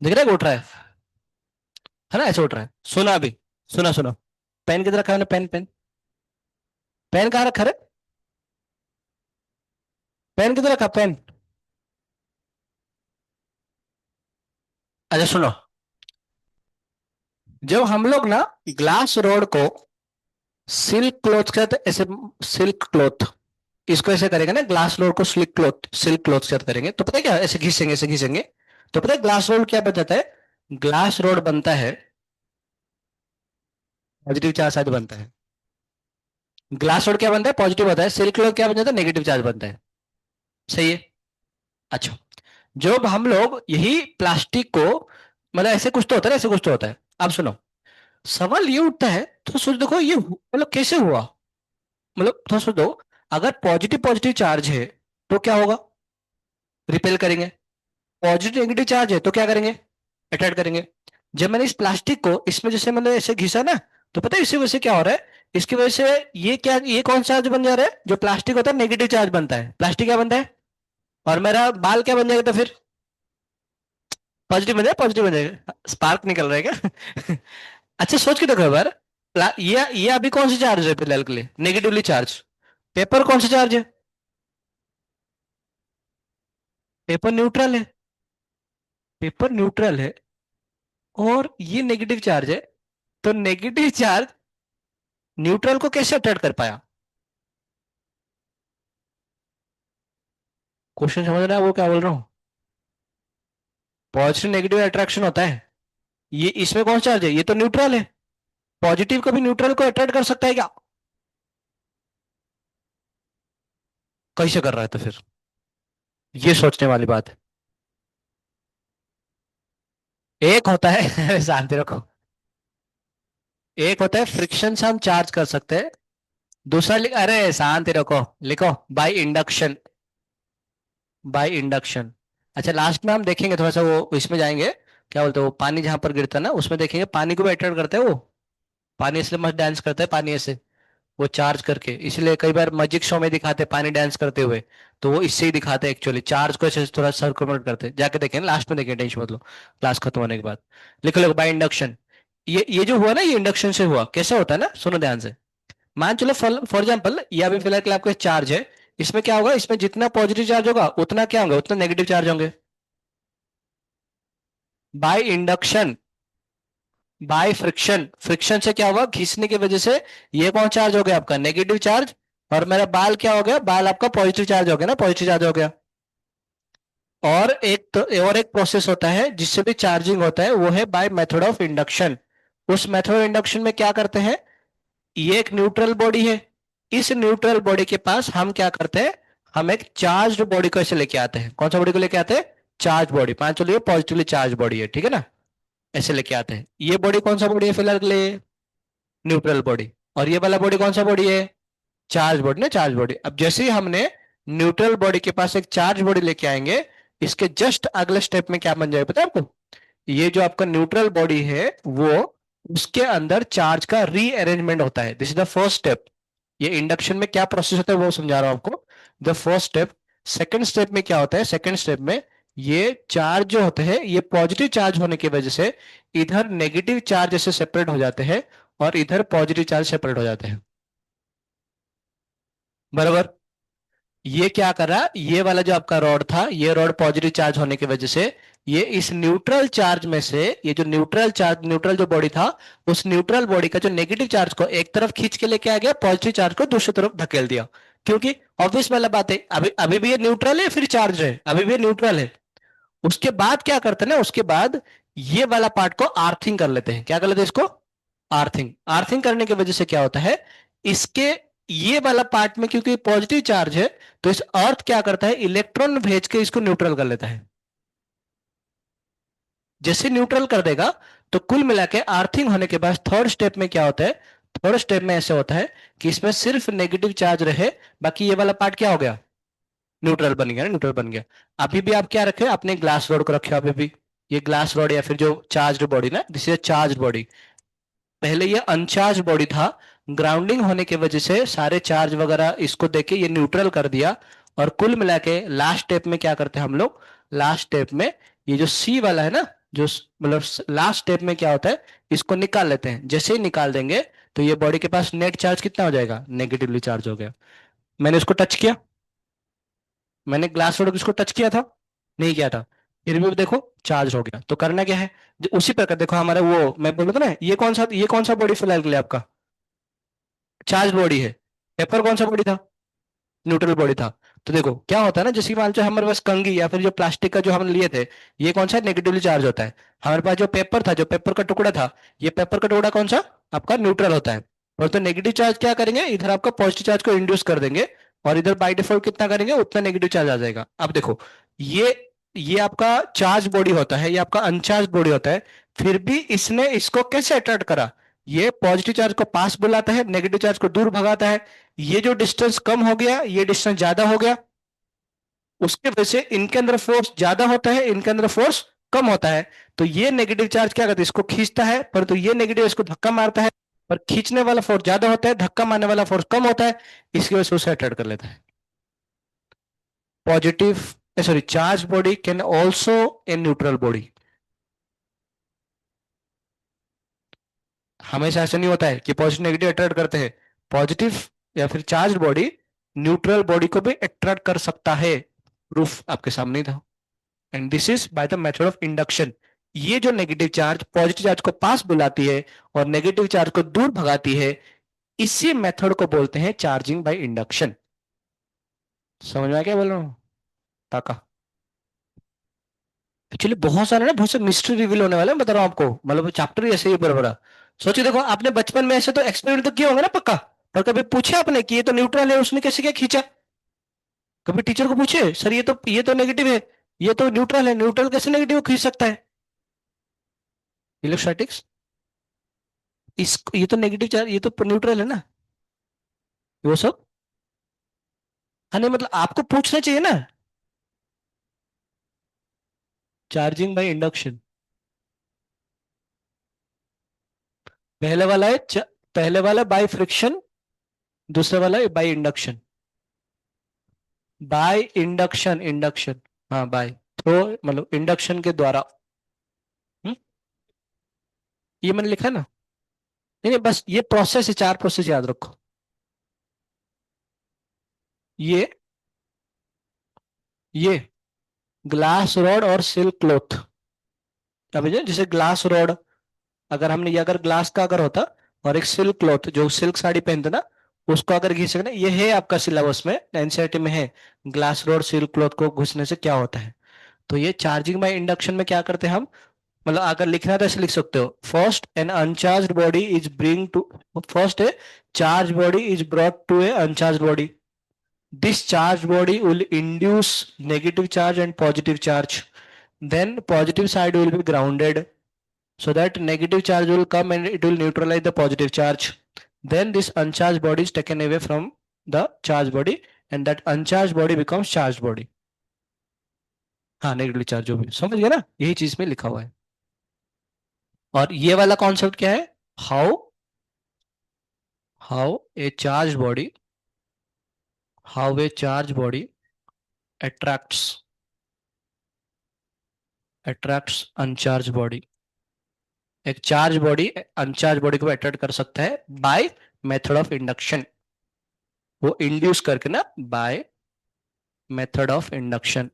दिख रहा है कि उठ रहा है ना? ऐसे उठ रहा है, सुना अभी। सुना सुना। पेन किधर रखा है मैंने? Pen pen. पेन कहाँ रखा रे? पेन किधर रखा, पेन? अच्छा सुनो। जब हम लोग ना ग्लास रोड को सिल्क क्लॉथ के साथ ऐसे, सिल्क क्लॉथ, इसको ऐसे करेंगे ना, ग्लास रोड को सिल्क क्लॉथ, सिल्क क्लॉथ के साथ करेंगे तो पता है क्या, ऐसे घिसेंगे ऐसे घिसेंगे। तो पता है ग्लास रोड क्या बन जाता है? ग्लास रोड बनता है, पॉजिटिव चार्ज साथ बनता है। ग्लास रोड क्या बनता है? पॉजिटिव होता है। सिल्क क्लॉथ क्या बन जाता है? नेगेटिव चार्ज बनता है। सही है। अच्छा, जब हम लोग यही प्लास्टिक को, मतलब ऐसे कुछ तो होता है, ऐसे कुछ तो होता है। अब सुनो, सवाल ये उठता है, तो सोच देखो ये मतलब कैसे हुआ? मतलब थोड़ा सोच दो। अगर पॉजिटिव पॉजिटिव चार्ज है तो क्या होगा? रिपेल करेंगे। पॉजिटिव नेगेटिव चार्ज है तो क्या करेंगे? अट्रैक्ट करेंगे। जब मैंने इस प्लास्टिक को इसमें जैसे मैंने ऐसे घिसा ना, तो पता है इसी वजह से क्या हो रहा है? इसकी वजह से ये क्या, ये कौन सा चार्ज बन जा रहा है? जो प्लास्टिक होता है नेगेटिव चार्ज बनता है, प्लास्टिक क्या बनता है? और मेरा बाल क्या बन जाएगा तो फिर? पॉजिटिव बन जाएगा, पॉजिटिव बन जाएगा। स्पार्क निकल रहा है क्या? अच्छा सोच के देखो एक बार। ये अभी कौन सा चार्ज है फिलहाल के लिए? Negatively charge. पेपर कौन सा चार्ज है? पेपर न्यूट्रल है। पेपर न्यूट्रल है, और ये नेगेटिव चार्ज है। तो नेगेटिव चार्ज न्यूट्रल को कैसे अट्रैक्ट कर पाया? क्वेश्चन समझ रहा है वो क्या बोल रहा हूँ? पॉजिटिव नेगेटिव अट्रैक्शन होता है। ये इसमें कौन सा चार्ज है? ये तो न्यूट्रल है। पॉजिटिव कभी न्यूट्रल को अट्रैक्ट कर सकता है क्या? कैसे कर रहा है तो फिर? ये सोचने वाली बात है। एक होता है अरे शांति रखो। एक होता है फ्रिक्शन से हम चार्ज कर सकते हैं। दूसरा अरे शांति रखो। लिखो, बाय इंडक्शन। By induction. अच्छा, लास्ट में हम देखेंगे थोड़ा सा, वो इसमें जाएंगे। क्या बोलते हैं, वो पानी जहां पर गिरता है ना, उसमें देखेंगे पानी को भी अट्रैक्ट करता है वो। पानी इसलिए मस्त डांस करता है, पानी ऐसे, वो चार्ज करके, इसलिए कई बार मैजिक शो में दिखाते हैं पानी डांस करते हुए। तो वो इससे ही दिखाते हैं एक्चुअली, चार्ज को ऐसे थोड़ा सर्कुलेट करते हैं, जाके देखें लास्ट में, देखें, टेंशन मत लो। क्लास खत्म होने के बाद लिखो, लिखो बाय इंडक्शन। ये जो हुआ ना, ये इंडक्शन से हुआ। कैसे होता है ना, सुनो ध्यान से। मान चलो फॉर फॉर एग्जाम्पल, ये अभी फिलहाल के लिए आपका चार्ज है। इसमें क्या होगा? इसमें जितना पॉजिटिव चार्ज होगा उतना क्या होगा, उतना नेगेटिव चार्ज होंगे। By induction, by friction, friction से क्या हुआ, घिसने की वजह से ये कौन चार्ज हो गया आपका नेगेटिव चार्ज, और मेरा बाल क्या हो गया, बाल आपका पॉजिटिव चार्ज हो गया ना, पॉजिटिव चार्ज हो गया। और एक तो और एक प्रोसेस होता है जिससे भी चार्जिंग होता है, वो है बाय मेथड ऑफ इंडक्शन। उस मेथड ऑफ इंडक्शन में क्या करते हैं, ये एक न्यूट्रल बॉडी है, इस न्यूट्रल बॉडी के पास हम क्या करते हैं, हम एक चार्ज बॉडी को ऐसे लेके आते हैं, कौन सा बॉडी को लेके आते हैं, चार्ज बॉडी, मान चलिए पॉजिटिवली चार्ज बॉडी है, ठीक है ना, ऐसे लेके आते हैं। ये बॉडी कौन सा बॉडी है फिलहाल के लिए, न्यूट्रल बॉडी। और ये वाला बॉडी कौन सा बॉडी है, चार्ज बॉडी ना, चार्ज बॉडी। अब जैसे ही हमने न्यूट्रल बॉडी के पास एक चार्ज बॉडी लेके आएंगे, इसके जस्ट अगले स्टेप में क्या बन जाएगा पता है आपको, ये जो आपका न्यूट्रल बॉडी है वो, उसके अंदर चार्ज का रीअरेंजमेंट होता है, this is the first step. ये इंडक्शन में क्या प्रोसेस होता है वो समझा रहा हूं आपको, the first step. Second step में क्या होता है, सेकंड स्टेप में ये चार्ज जो होते हैं ये पॉजिटिव चार्ज होने की वजह से इधर नेगेटिव चार्ज से सेपरेट हो जाते हैं, और इधर पॉजिटिव चार्ज सेपरेट हो जाते हैं, बराबर। ये क्या कर रहा, ये वाला जो आपका रॉड था, ये रॉड पॉजिटिव चार्ज होने की वजह से ये इस न्यूट्रल चार्ज में से, ये जो न्यूट्रल चार्ज, न्यूट्रल जो बॉडी था, उस न्यूट्रल बॉडी का जो नेगेटिव चार्ज को एक तरफ खींच के लेके आ गया, पॉजिटिव चार्ज को दूसरी तरफ धकेल दिया। क्योंकि ऑब्वियस वाला बात है, अभी अभी भी ये न्यूट्रल है फिर चार्ज है, अभी भी ये न्यूट्रल है। उसके बाद क्या करते हैं ना, उसके बाद ये वाला पार्ट को आर्थिंग कर लेते हैं, क्या कर लेते हैं इसको, आर्थिंग। आर्थिंग करने की वजह से क्या होता है, इसके ये वाला पार्ट में क्योंकि पॉजिटिव चार्ज है, तो इस अर्थ क्या करता है, इलेक्ट्रॉन भेज के इसको न्यूट्रल कर लेता है। जैसे न्यूट्रल कर देगा, तो कुल मिला के आर्थिंग होने के बाद थर्ड स्टेप में क्या होता है, थर्ड स्टेप में ऐसे होता है कि इसमें सिर्फ नेगेटिव चार्ज रहे, बाकी ये वाला पार्ट क्या हो गया, न्यूट्रल बन गया ना, न्यूट्रल बन गया। अभी भी आप क्या रखे, अपने ग्लास रॉड को रखे हो अभी भी, ये ग्लास रॉड या फिर जो चार्ज बॉडी ना, दिस इज चार्ज बॉडी। पहले ये अनचार्ज बॉडी था, ग्राउंडिंग होने की वजह से सारे चार्ज वगैरह इसको देके ये न्यूट्रल कर दिया। और कुल मिला के लास्ट स्टेप में क्या करते हैं हम लोग, लास्ट स्टेप में ये जो सी वाला है ना, जो मतलब लास्ट स्टेप में क्या होता है, इसको निकाल लेते हैं। जैसे ही निकाल देंगे तो ये बॉडी के पास नेट चार्ज कितना हो जाएगा, नेगेटिवली चार्ज हो गया। मैंने इसको टच किया, मैंने ग्लास रोड इसको टच किया था, नहीं किया था, फिर भी देखो चार्ज हो गया। तो करना क्या है, उसी प्रकार देखो हमारा वो मैं बोल रहा था ना, ये कौन सा बॉडी फिलहाल के लिए आपका चार्ज बॉडी है, पेपर कौन सा बॉडी था, न्यूट्रल बॉडी था। तो देखो क्या होता है ना, जैसे मान लो हमारे पास कंघी या फिर जो प्लास्टिक का जो हम लिए थे, ये कौन सा नेगेटिवली चार्ज होता है। हमारे पास जो पेपर था, जो पेपर का टुकड़ा था, ये पेपर का टुकड़ा कौन सा आपका न्यूट्रल होता है। और तो नेगेटिव चार्ज क्या करेंगे, इधर आपका पॉजिटिव चार्ज को इंड्यूस कर देंगे, और इधर बाई डिफॉल्ट कितना करेंगे, उतना नेगेटिव चार्ज आ जाएगा। अब देखो ये ये आपका चार्ज बॉडी होता है, ये आपका अनचार्ज बॉडी होता है, फिर भी इसने इसको कैसे अट्रैक्ट करा, ये पॉजिटिव चार्ज को पास बुलाता है, नेगेटिव चार्ज को दूर भगाता है। ये जो डिस्टेंस कम हो गया, ये डिस्टेंस ज्यादा हो गया, उसके वजह से इनके अंदर फोर्स ज्यादा होता है, इनके अंदर फोर्स कम होता है। तो ये नेगेटिव चार्ज क्या करता है, इसको खींचता है, परंतु ये नेगेटिव इसको धक्का मारता है, पर खींचने वाला फोर्स ज्यादा होता है, धक्का मारने वाला फोर्स कम होता है, इसकी वजह से उसे अट्रैक्ट कर लेता है। Positive sorry, charge body can also a neutral body. हमेशा ऐसा नहीं होता है कि पॉजिटिव नेगेटिव अट्रैक्ट करते हैं, पॉजिटिव या फिर चार्ज बॉडी न्यूट्रल बॉडी को भी अट्रैक्ट कर सकता है, प्रूफ आपके सामने ही था। And this is by the method of induction. ये जो नेगेटिव चार्ज पॉजिटिव चार्ज को पास बुलाती है और नेगेटिव चार्ज को दूर भगाती है, इसी मेथड को बोलते हैं चार्जिंग बाय इंडक्शन। समझ में आया क्या बोल रहा हूँ, ताका। एक्चुअली बहुत सारे ना, बहुत से मिस्ट्री रिवील होने वाले हैं, बता रहा हूँ आपको, मतलब चैप्टर ही ऐसे ही बड़ा बड़ा। सोचिए देखो, आपने बचपन में ऐसे तो एक्सपेरिमेंट तो किए होंगे ना पक्का, पर कभी पूछे आपने कि ये तो न्यूट्रल है, उसने कैसे क्या खींचा, कभी टीचर को पूछे सर ये तो नेगेटिव है, ये तो न्यूट्रल है, न्यूट्रल कैसे नेगेटिव खींच सकता है। इलेक्ट्रोस्टैटिक्स, इस ये तो नेगेटिव चार्ज, ये तो न्यूट्रल है ना, वो सब। हाँ नहीं मतलब आपको पूछना चाहिए ना। चार्जिंग बाय इंडक्शन, पहले वाला है पहले वाला बाय फ्रिक्शन, दूसरे वाला है by induction. By induction, induction, हाँ बाय थ्रो, मतलब इंडक्शन के द्वारा। हम्म? ये मैंने लिखा है ना, नहीं नहीं बस ये प्रोसेस है, चार प्रोसेस याद रखो। ये ये ग्लास रॉड और सिल्क क्लॉथ, अभी जो जैसे ग्लास रॉड, अगर हमने ये अगर ग्लास का अगर होता, और एक सिल्क क्लॉथ जो सिल्क साड़ी पहनते ना, उसको अगर घिसे ना, ये है आपका सिलेबस में, एनसीईआरटी में है, ग्लास रॉड सिल्क क्लॉथ को घुसने से क्या होता है। तो ये चार्जिंग बाय इंडक्शन में क्या करते हैं हम, मतलब अगर लिखना है तो ऐसे लिख सकते हो, first an uncharged body is bring to, first है charge body is brought to a uncharged body, this charge body will induce negative charge and positive charge, then positive side will be grounded, so that negative charge will come and it will neutralize the positive charge, then this uncharged body is taken away from the charged body, and that uncharged body becomes charged body। हाँ, negative charge जो भी, समझ गया ना, यही चीज में लिखा हुआ है। और ये वाला कॉन्सेप्ट क्या है, how how a charge body, how a charge body attracts attracts uncharged body, एक चार्ज बॉडी अनचार्ज बॉडी को अट्रैक्ट कर सकता है बाय मेथड ऑफ इंडक्शन, वो इंड्यूस करके ना, बाय मेथड ऑफ इंडक्शन।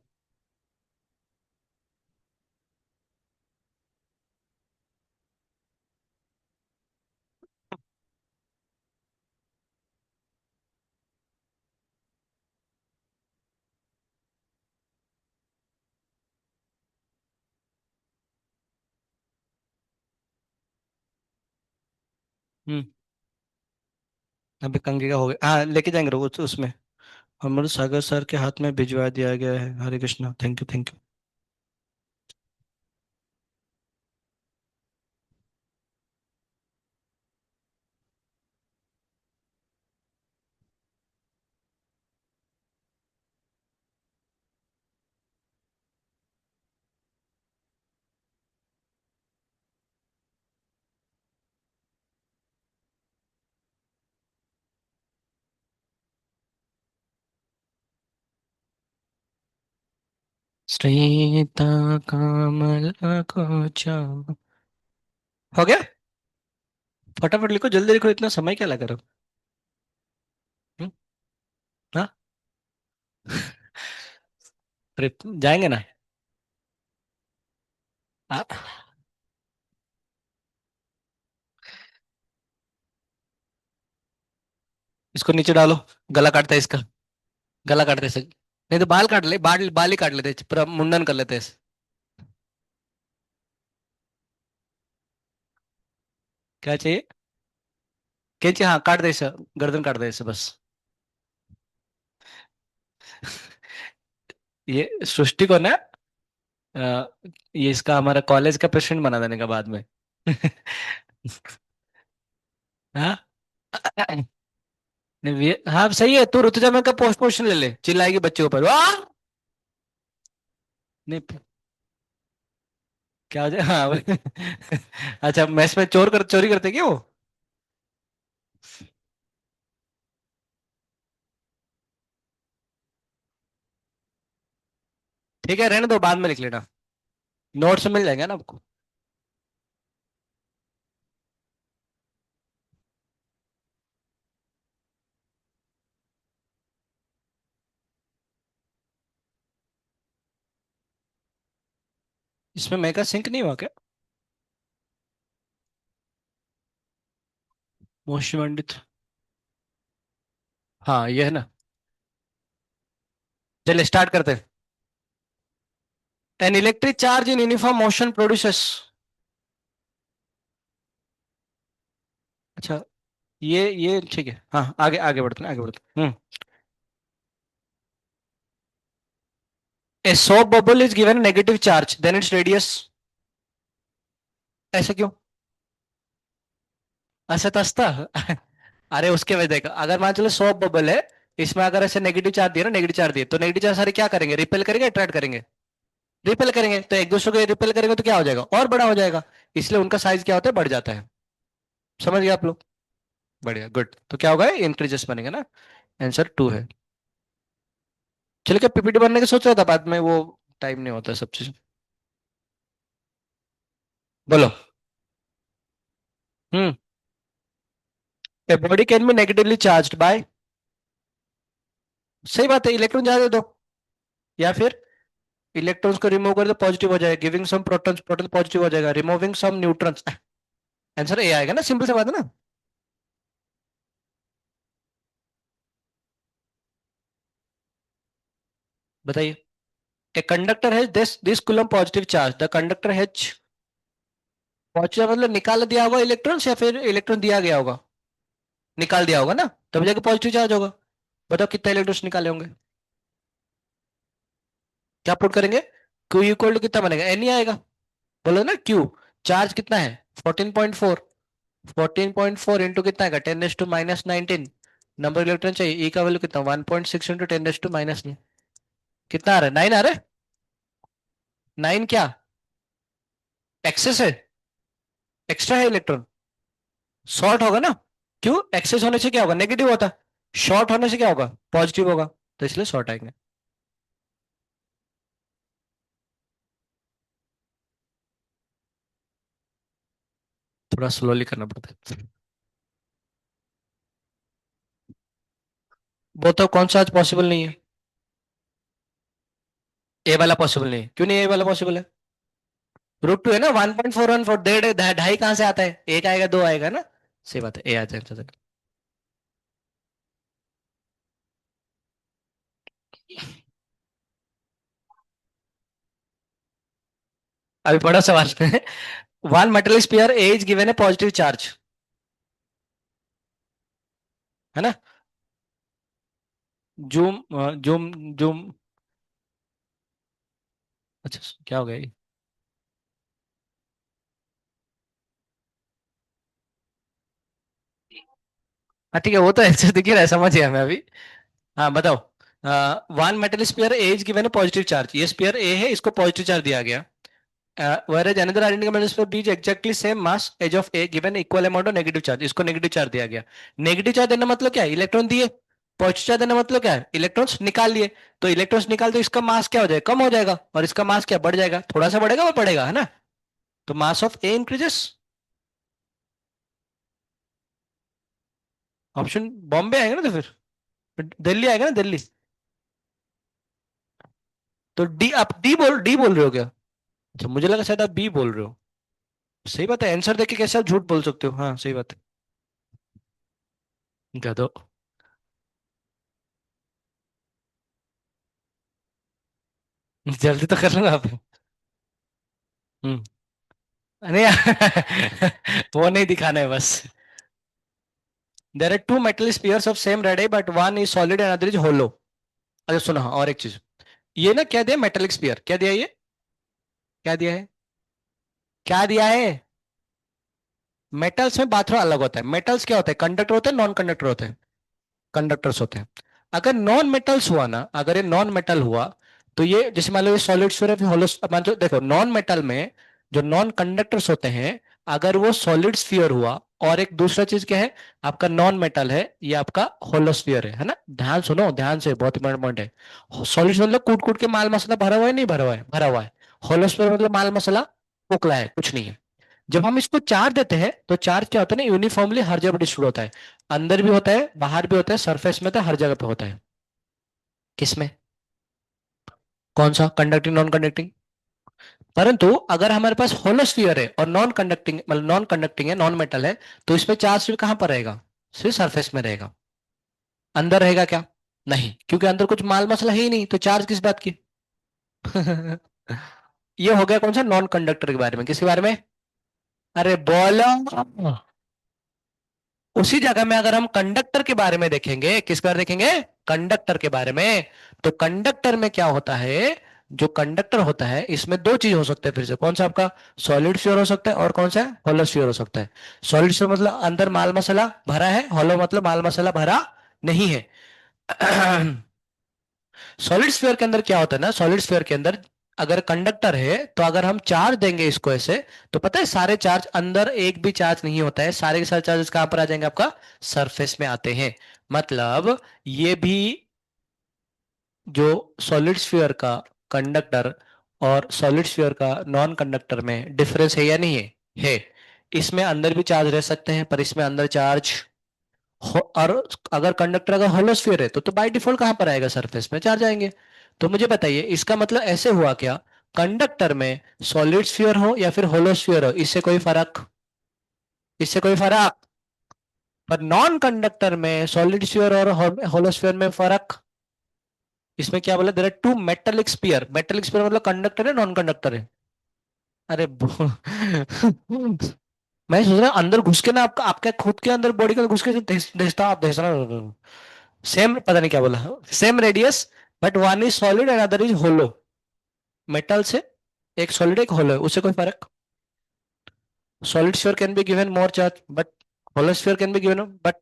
हम्म। अभी कंगी का हो गया, हाँ लेके जाएंगे, उसमें हमारे सागर सर के हाथ में भिजवा दिया गया है, Hare Krishna, thank you thank you. Shrita Kamal कोचा, हो गया, फटाफट लिखो, जल्दी लिखो, इतना समय क्या लगा रहा। हम्म, हाँ। ट्रिप जाएंगे ना। हाँ, इसको नीचे डालो, गला काटता है इसका, गला काटते हैं इससे। नहीं तो बाल काट ले, बाल बाल ही काट लेते हैं, पूरा मुंडन कर लेते हैं इसे। क्या चाहिए, कैंची, हाँ काट दे इसे, गर्दन काट दे इसे बस। ये सृष्टि को ना, अ, ये इसका हमारा कॉलेज का प्रेसिडेंट बना देने का बाद में। हाँ। नहीं, हाँ सही है, तू ऋतुजा में का पोस्ट पोजिशन ले ले, चिल्लाएगी बच्चे के ऊपर, वाह। नहीं, क्या हो जाए, हाँ। अच्छा, मैस में चोरी करते क्या वो। ठीक है, रहने दो, बाद में लिख लेना, नोट्स मिल जाएगा ना आपको। इसमें मेगा सिंक नहीं हुआ क्या, मोशी पंडित, हाँ ये है ना। चलिए स्टार्ट करते हैं। An electric charge in uniform motion produces, अच्छा, ये ठीक है, हाँ आगे आगे बढ़ते हैं, आगे बढ़ते हैं। A soap bubble is given negative charge, then its radius, ऐसे क्यों, असत असता। अरे उसके वजह देखा, अगर मान चलो सोप बबल है, इसमें अगर ऐसे नेगेटिव चार्ज दिया ना, नेगेटिव चार्ज दिए, तो नेगेटिव चार्ज सारे क्या करेंगे, रिपेल करेंगे अट्रैक्ट करेंगे, रिपेल करेंगे, तो एक दूसरे को रिपेल करेंगे तो क्या हो जाएगा, और बड़ा हो जाएगा, इसलिए उनका साइज क्या होता है, बढ़ जाता है। समझ गए आप लोग, बढ़िया, गुड, तो क्या होगा, इंक्रीजेस बनेगा ना, आंसर टू है। चलिए, क्या पीपीटी बनने का सोच रहा था, बाद में वो टाइम नहीं होता सब चीज। बोलो। Hmm. A body can be negatively charged by, सही बात है, इलेक्ट्रॉन जा दे दो, या फिर इलेक्ट्रॉन्स को रिमूव कर दो पॉजिटिव हो जाएगा, giving some protons, proton positive हो जाएगा, removing some neutrons, answer A आएगा ना, सिंपल सी बात है ना। बताइए। ए कंडक्टर है this coulomb positive charge, the conductor has, positive मतलब निकाल दिया होगा इलेक्ट्रॉन्स या फिर इलेक्ट्रॉन दिया गया होगा, निकाल दिया होगा ना, तब जाके पॉजिटिव चार्ज होगा। बताओ कितने इलेक्ट्रॉन्स निकाले होंगे, क्या पुट करेंगे, क्यू इक्वल टू कितना बनेगा, एन ही आएगा। बोलो ना क्यू, चार्ज कितना है 14.4, 14.4 इंटू कितना आएगा 10⁻⁻19, नंबर इलेक्ट्रॉन चाहिए, ई का वैल्यू कितना 1.6 इंटू 10⁻⁹ कितना आ रहा है, 9 आ रहा है। 9 क्या एक्सेस है, एक्स्ट्रा है इलेक्ट्रॉन, शॉर्ट होगा ना, क्यों एक्सेस होने से क्या होगा नेगेटिव होता, शॉर्ट होने से क्या होगा पॉजिटिव होगा, तो इसलिए शॉर्ट आएंगे। थोड़ा स्लोली करना पड़ता है। वो तो कौन सा आज पॉसिबल नहीं है, ए वाला पॉसिबल नहीं है, क्यों नहीं ए वाला पॉसिबल है, √2 है ना, 1.414, 1.5 कहाँ से आता है, एक आएगा दो आएगा ना, सही बात है, ए आ जाए। अभी पढ़ो सवाल में, one metal sphere A is given a positive charge, है ना, जूम जूम जूम, अच्छा क्या हो गया ये? हाँ ठीक है, वो तो ऐसे दिख ही रहा है, समझ गया मैं अभी। हाँ बताओ, one metal sphere A is given a positive charge, ये स्पीयर ए है, इसको पॉजिटिव चार्ज दिया गया, whereas another identical metal sphere B is exactly same mass edge of A given equal amount of negative charge, इसको negative charge दिया गया। Negative charge देना मतलब क्या है, इलेक्ट्रॉन दिए, पॉजिटिव चार्ज देना मतलब क्या है, इलेक्ट्रॉन्स निकाल लिए, तो इलेक्ट्रॉन्स निकाल तो इसका मास क्या हो जाएगा, कम हो जाएगा, और इसका मास क्या बढ़ जाएगा, थोड़ा सा बढ़ेगा वो बढ़ेगा, है ना, तो mass of A increases. Option Bombay आएगा ना, तो फिर दिल्ली आएगा ना, दिल्ली, तो डी, आप डी बोल रहे हो क्या, अच्छा मुझे लगा शायद आप बी बोल रहे हो। सही बात है, आंसर देके कैसे आप झूठ बोल सकते हो, हाँ सही बात है, कह दो। जल्दी तो कर लो ना आप। हम्म। नहीं वो नहीं दिखाना है बस। There are two metal spheres of same red but one is solid and other is hollow. अच्छा सुनो, हाँ, और एक चीज, ये ना क्या दिया मेटेलिक स्पीयर, क्या दिया ये, क्या दिया है, क्या दिया है, मेटल्स में बात थोड़ा अलग होता है, मेटल्स क्या होता है, कंडक्टर होते हैं नॉन कंडक्टर होते हैं, कंडक्टर्स होते हैं। अगर नॉन मेटल्स हुआ ना, अगर ये नॉन मेटल हुआ, तो ये जैसे मान लो ये सॉलिड स्फीयर है फिर होलो, मान लो देखो नॉन मेटल में जो नॉन कंडक्टर्स होते हैं, अगर वो सॉलिड स्फीयर हुआ, और एक दूसरा चीज क्या है, आपका नॉन मेटल है, ये आपका होलोस्फीयर है ना, ध्यान सुनो ध्यान से, बहुत इंपॉर्टेंट पॉइंट है। सॉलिड मतलब कूट कूट के माल मसाला भरा हुआ है, नहीं भरा हुआ है, भरा हुआ है। होलोस्फीयर मतलब माल मसाला खोखला है, कुछ नहीं है। जब हम इसको चार्ज देते हैं तो चार्ज क्या होता है ना, यूनिफॉर्मली हर जगह डिस्ट्रीब्यूट होता है, अंदर भी होता है बाहर भी होता है, सरफेस में तो हर जगह पे होता है। किसमें, कौन सा, कंडक्टिंग नॉन कंडक्टिंग। परंतु अगर हमारे पास होलोस्फीयर है और नॉन कंडक्टिंग मतलब नॉन कंडक्टिंग है, नॉन मेटल है, तो इसमें चार्ज सिर्फ कहां पर रहेगा, सिर्फ सरफेस में रहेगा, अंदर रहेगा क्या, नहीं, क्योंकि अंदर कुछ माल मसला है ही नहीं, तो चार्ज किस बात की। ये हो गया कौन सा, नॉन कंडक्टर के बारे में, किसके बारे में, अरे बोलो। उसी जगह में अगर हम कंडक्टर के बारे में देखेंगे, किस बारे देखेंगे, कंडक्टर के बारे में, तो कंडक्टर में क्या होता है, जो कंडक्टर होता है इसमें दो चीज हो सकते हैं, फिर से कौन सा आपका, सॉलिड फ्यूर हो सकता है और कौन सा होलो फ्यूर हो सकता है। सॉलिड फ्यूर मतलब अंदर माल मसाला भरा है, होलो मतलब माल मसाला भरा नहीं है। सॉलिड स्फीयर के अंदर क्या होता है ना, सॉलिड स्फीयर के अंदर अगर कंडक्टर है, तो अगर हम चार्ज देंगे इसको ऐसे, तो पता है सारे चार्ज अंदर एक भी चार्ज नहीं होता है, सारे के सारे चार्जेस कहां पर आ जाएंगे, आपका सरफेस में आते हैं। मतलब ये भी, जो सॉलिड स्फीयर का कंडक्टर और सॉलिड स्फीयर का नॉन कंडक्टर में डिफरेंस है या नहीं है, है। इसमें अंदर भी चार्ज रह सकते हैं, पर इसमें अंदर चार्ज और अगर कंडक्टर अगर होलो स्फीयर है तो बाय डिफॉल्ट कहां पर आएगा, सरफेस में चार्ज आएंगे। तो मुझे बताइए इसका मतलब ऐसे हुआ क्या, कंडक्टर में सॉलिड स्फीयर हो या फिर होलो स्फीयर हो, इससे कोई फर्क, इससे कोई फर्क। पर नॉन कंडक्टर में सॉलिड स्फीयर और होलो स्फीयर में फर्क। इसमें क्या बोला, there are two metallic sphere, metallic sphere मतलब कंडक्टर है नॉन कंडक्टर है। अरे मैं सोच रहा अंदर घुस के ना, आपका आपके खुद के अंदर बॉडी के अंदर घुस के देसना। सेम पता नहीं क्या बोला, same radius, but one is solid and other is hollow. Metal से एक सॉलिड एक होलो है, उससे कोई फर्क। Solid sphere can be given more charge, but hollow sphere can be given but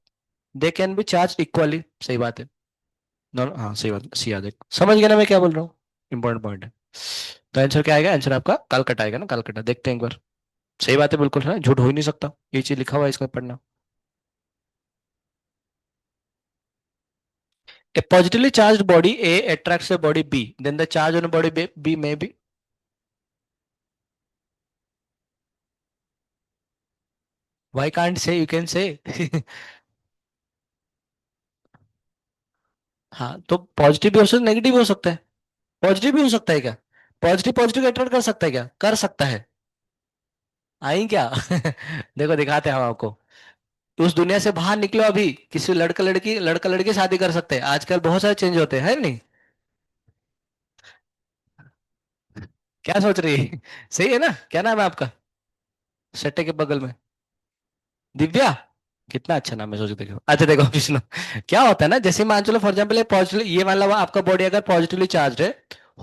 they can be charge equally. सही बात है। हाँ सही बात, सी आ देख, समझ गया ना मैं क्या बोल रहा हूँ। इंपॉर्टेंट पॉइंट है। तो आंसर क्या आएगा, आंसर आपका कालकटा आएगा ना, कालकटा, देखते हैं एक बार। सही बात है बिल्कुल, है झूठ हो ही नहीं सकता, ये चीज लिखा हुआ है इसका पढ़ना। A positively charged body A attracts a body B, then the charge on a body B may be. Why can't say, you can say. हाँ तो पॉजिटिव भी हो सकता है, नेगेटिव भी हो सकता है। पॉजिटिव भी हो सकता है क्या, पॉजिटिव पॉजिटिव अट्रैक्ट कर सकता है क्या, कर सकता है। आई क्या। देखो दिखाते हैं हम आपको। उस दुनिया से बाहर निकलो अभी, किसी लड़का लड़की शादी कर सकते हैं, आजकल बहुत सारे चेंज होते हैं, है नहीं। क्या सोच रही है। सही है ना, क्या नाम है आपका, सट्टे के बगल में। दिव्या, कितना अच्छा नाम है, सोच के देखो। अच्छा देखो विष्णु, क्या होता है ना, जैसे मान चलो फॉर एग्जाम्पल पॉजिटिव, ये मान लो आपका बॉडी अगर पॉजिटिवली चार्ज है,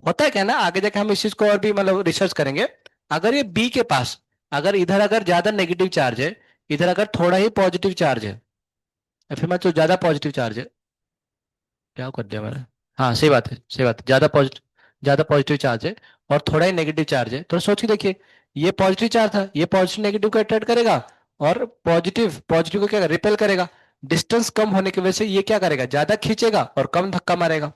होता है क्या ना, आगे जाके हम इस चीज को और भी मतलब रिसर्च करेंगे। अगर ये बी के पास, अगर इधर अगर ज्यादा नेगेटिव चार्ज है, इधर अगर थोड़ा ही पॉजिटिव चार्ज है, या फिर मान चलो ज्यादा पॉजिटिव चार्ज है, क्या कर दिया मैंने। हाँ सही बात है, सही बात है, ज्यादा पॉजिटिव चार्ज है और थोड़ा ही नेगेटिव चार्ज है, तो सोच के देखिए, ये पॉजिटिव चार्ज था, ये पॉजिटिव नेगेटिव को अट्रैक्ट करेगा, और पॉजिटिव पॉजिटिव को क्या रिपेल करेगा। डिस्टेंस कम होने की वजह से ये क्या करेगा, ज्यादा खींचेगा और कम धक्का मारेगा।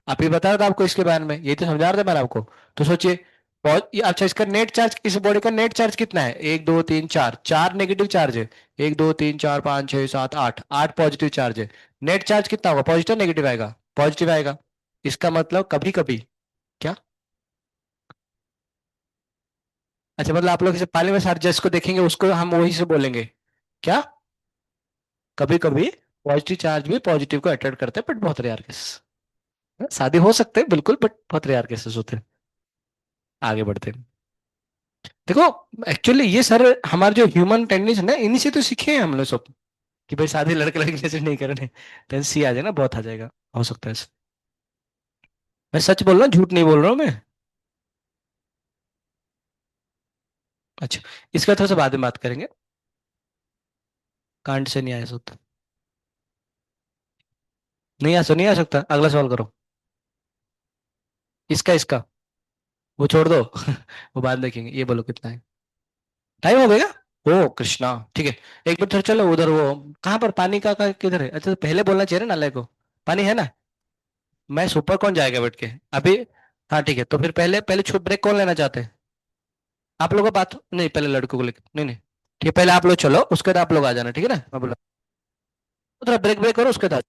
आप ही बता रहा था आपको इसके बारे में, यही तो समझा रहा था मैंने आपको। तो सोचिए, अच्छा इसका नेट चार्ज, इस बॉडी का नेट चार्ज कितना है, एक दो तीन चार, चार नेगेटिव चार्ज है। एक दो तीन चार पाँच छह सात आठ, आठ पॉजिटिव चार्ज है। नेट चार्ज कितना होगा, पॉजिटिव नेगेटिव आएगा, पॉजिटिव आएगा। इसका मतलब कभी कभी, क्या, अच्छा मतलब आप लोग इसे पाली में सारे जज को देखेंगे, उसको हम वही से बोलेंगे, क्या, कभी कभी पॉजिटिव चार्ज भी पॉजिटिव को अट्रैक्ट करते हैं, बट बहुत रेयर केसेस। शादी हो सकते हैं बिल्कुल, बट बहुत रेयर केसेस होते हैं। आगे बढ़ते हैं। देखो, एक्चुअली ये सर हमारे जो ह्यूमन टेंडेंसी है ना, इन्हीं से तो सीखे हैं हम लोग सब, कि भाई शादी लड़के लड़की जैसे नहीं करने। टेंस सी आ जाए ना, बहुत आ जाएगा, हो सकता है ऐसे। मैं सच बोल रहा हूँ, झूठ नहीं बोल रहा हूँ मैं। अच्छा, इसका थोड़ा सा बाद में बात करेंगे। कांट से नहीं आ सकता, नहीं आ सकता, अगला सवाल करो। इसका इसका वो छोड़ दो। वो बाद में देखेंगे, ये बोलो कितना है। टाइम हो गया। ओ कृष्णा, ठीक है। एक मिनट चलो उधर, वो कहाँ पर पानी का किधर है, अच्छा तो पहले बोलना चाहिए ना नाले को। पानी है ना। मैं सुपर कौन जाएगा बैठ के अभी। हाँ ठीक है, तो फिर पहले पहले छुप ब्रेक कौन लेना चाहते हैं। आप लोगों का बात नहीं, पहले लड़कों को लेकर, नहीं नहीं ठीक है, पहले आप लोग चलो, उसके बाद आप लोग आ जाना, ठीक है ना, मैं बोला। तो ब्रेक ब्रेक करो उसके बाद।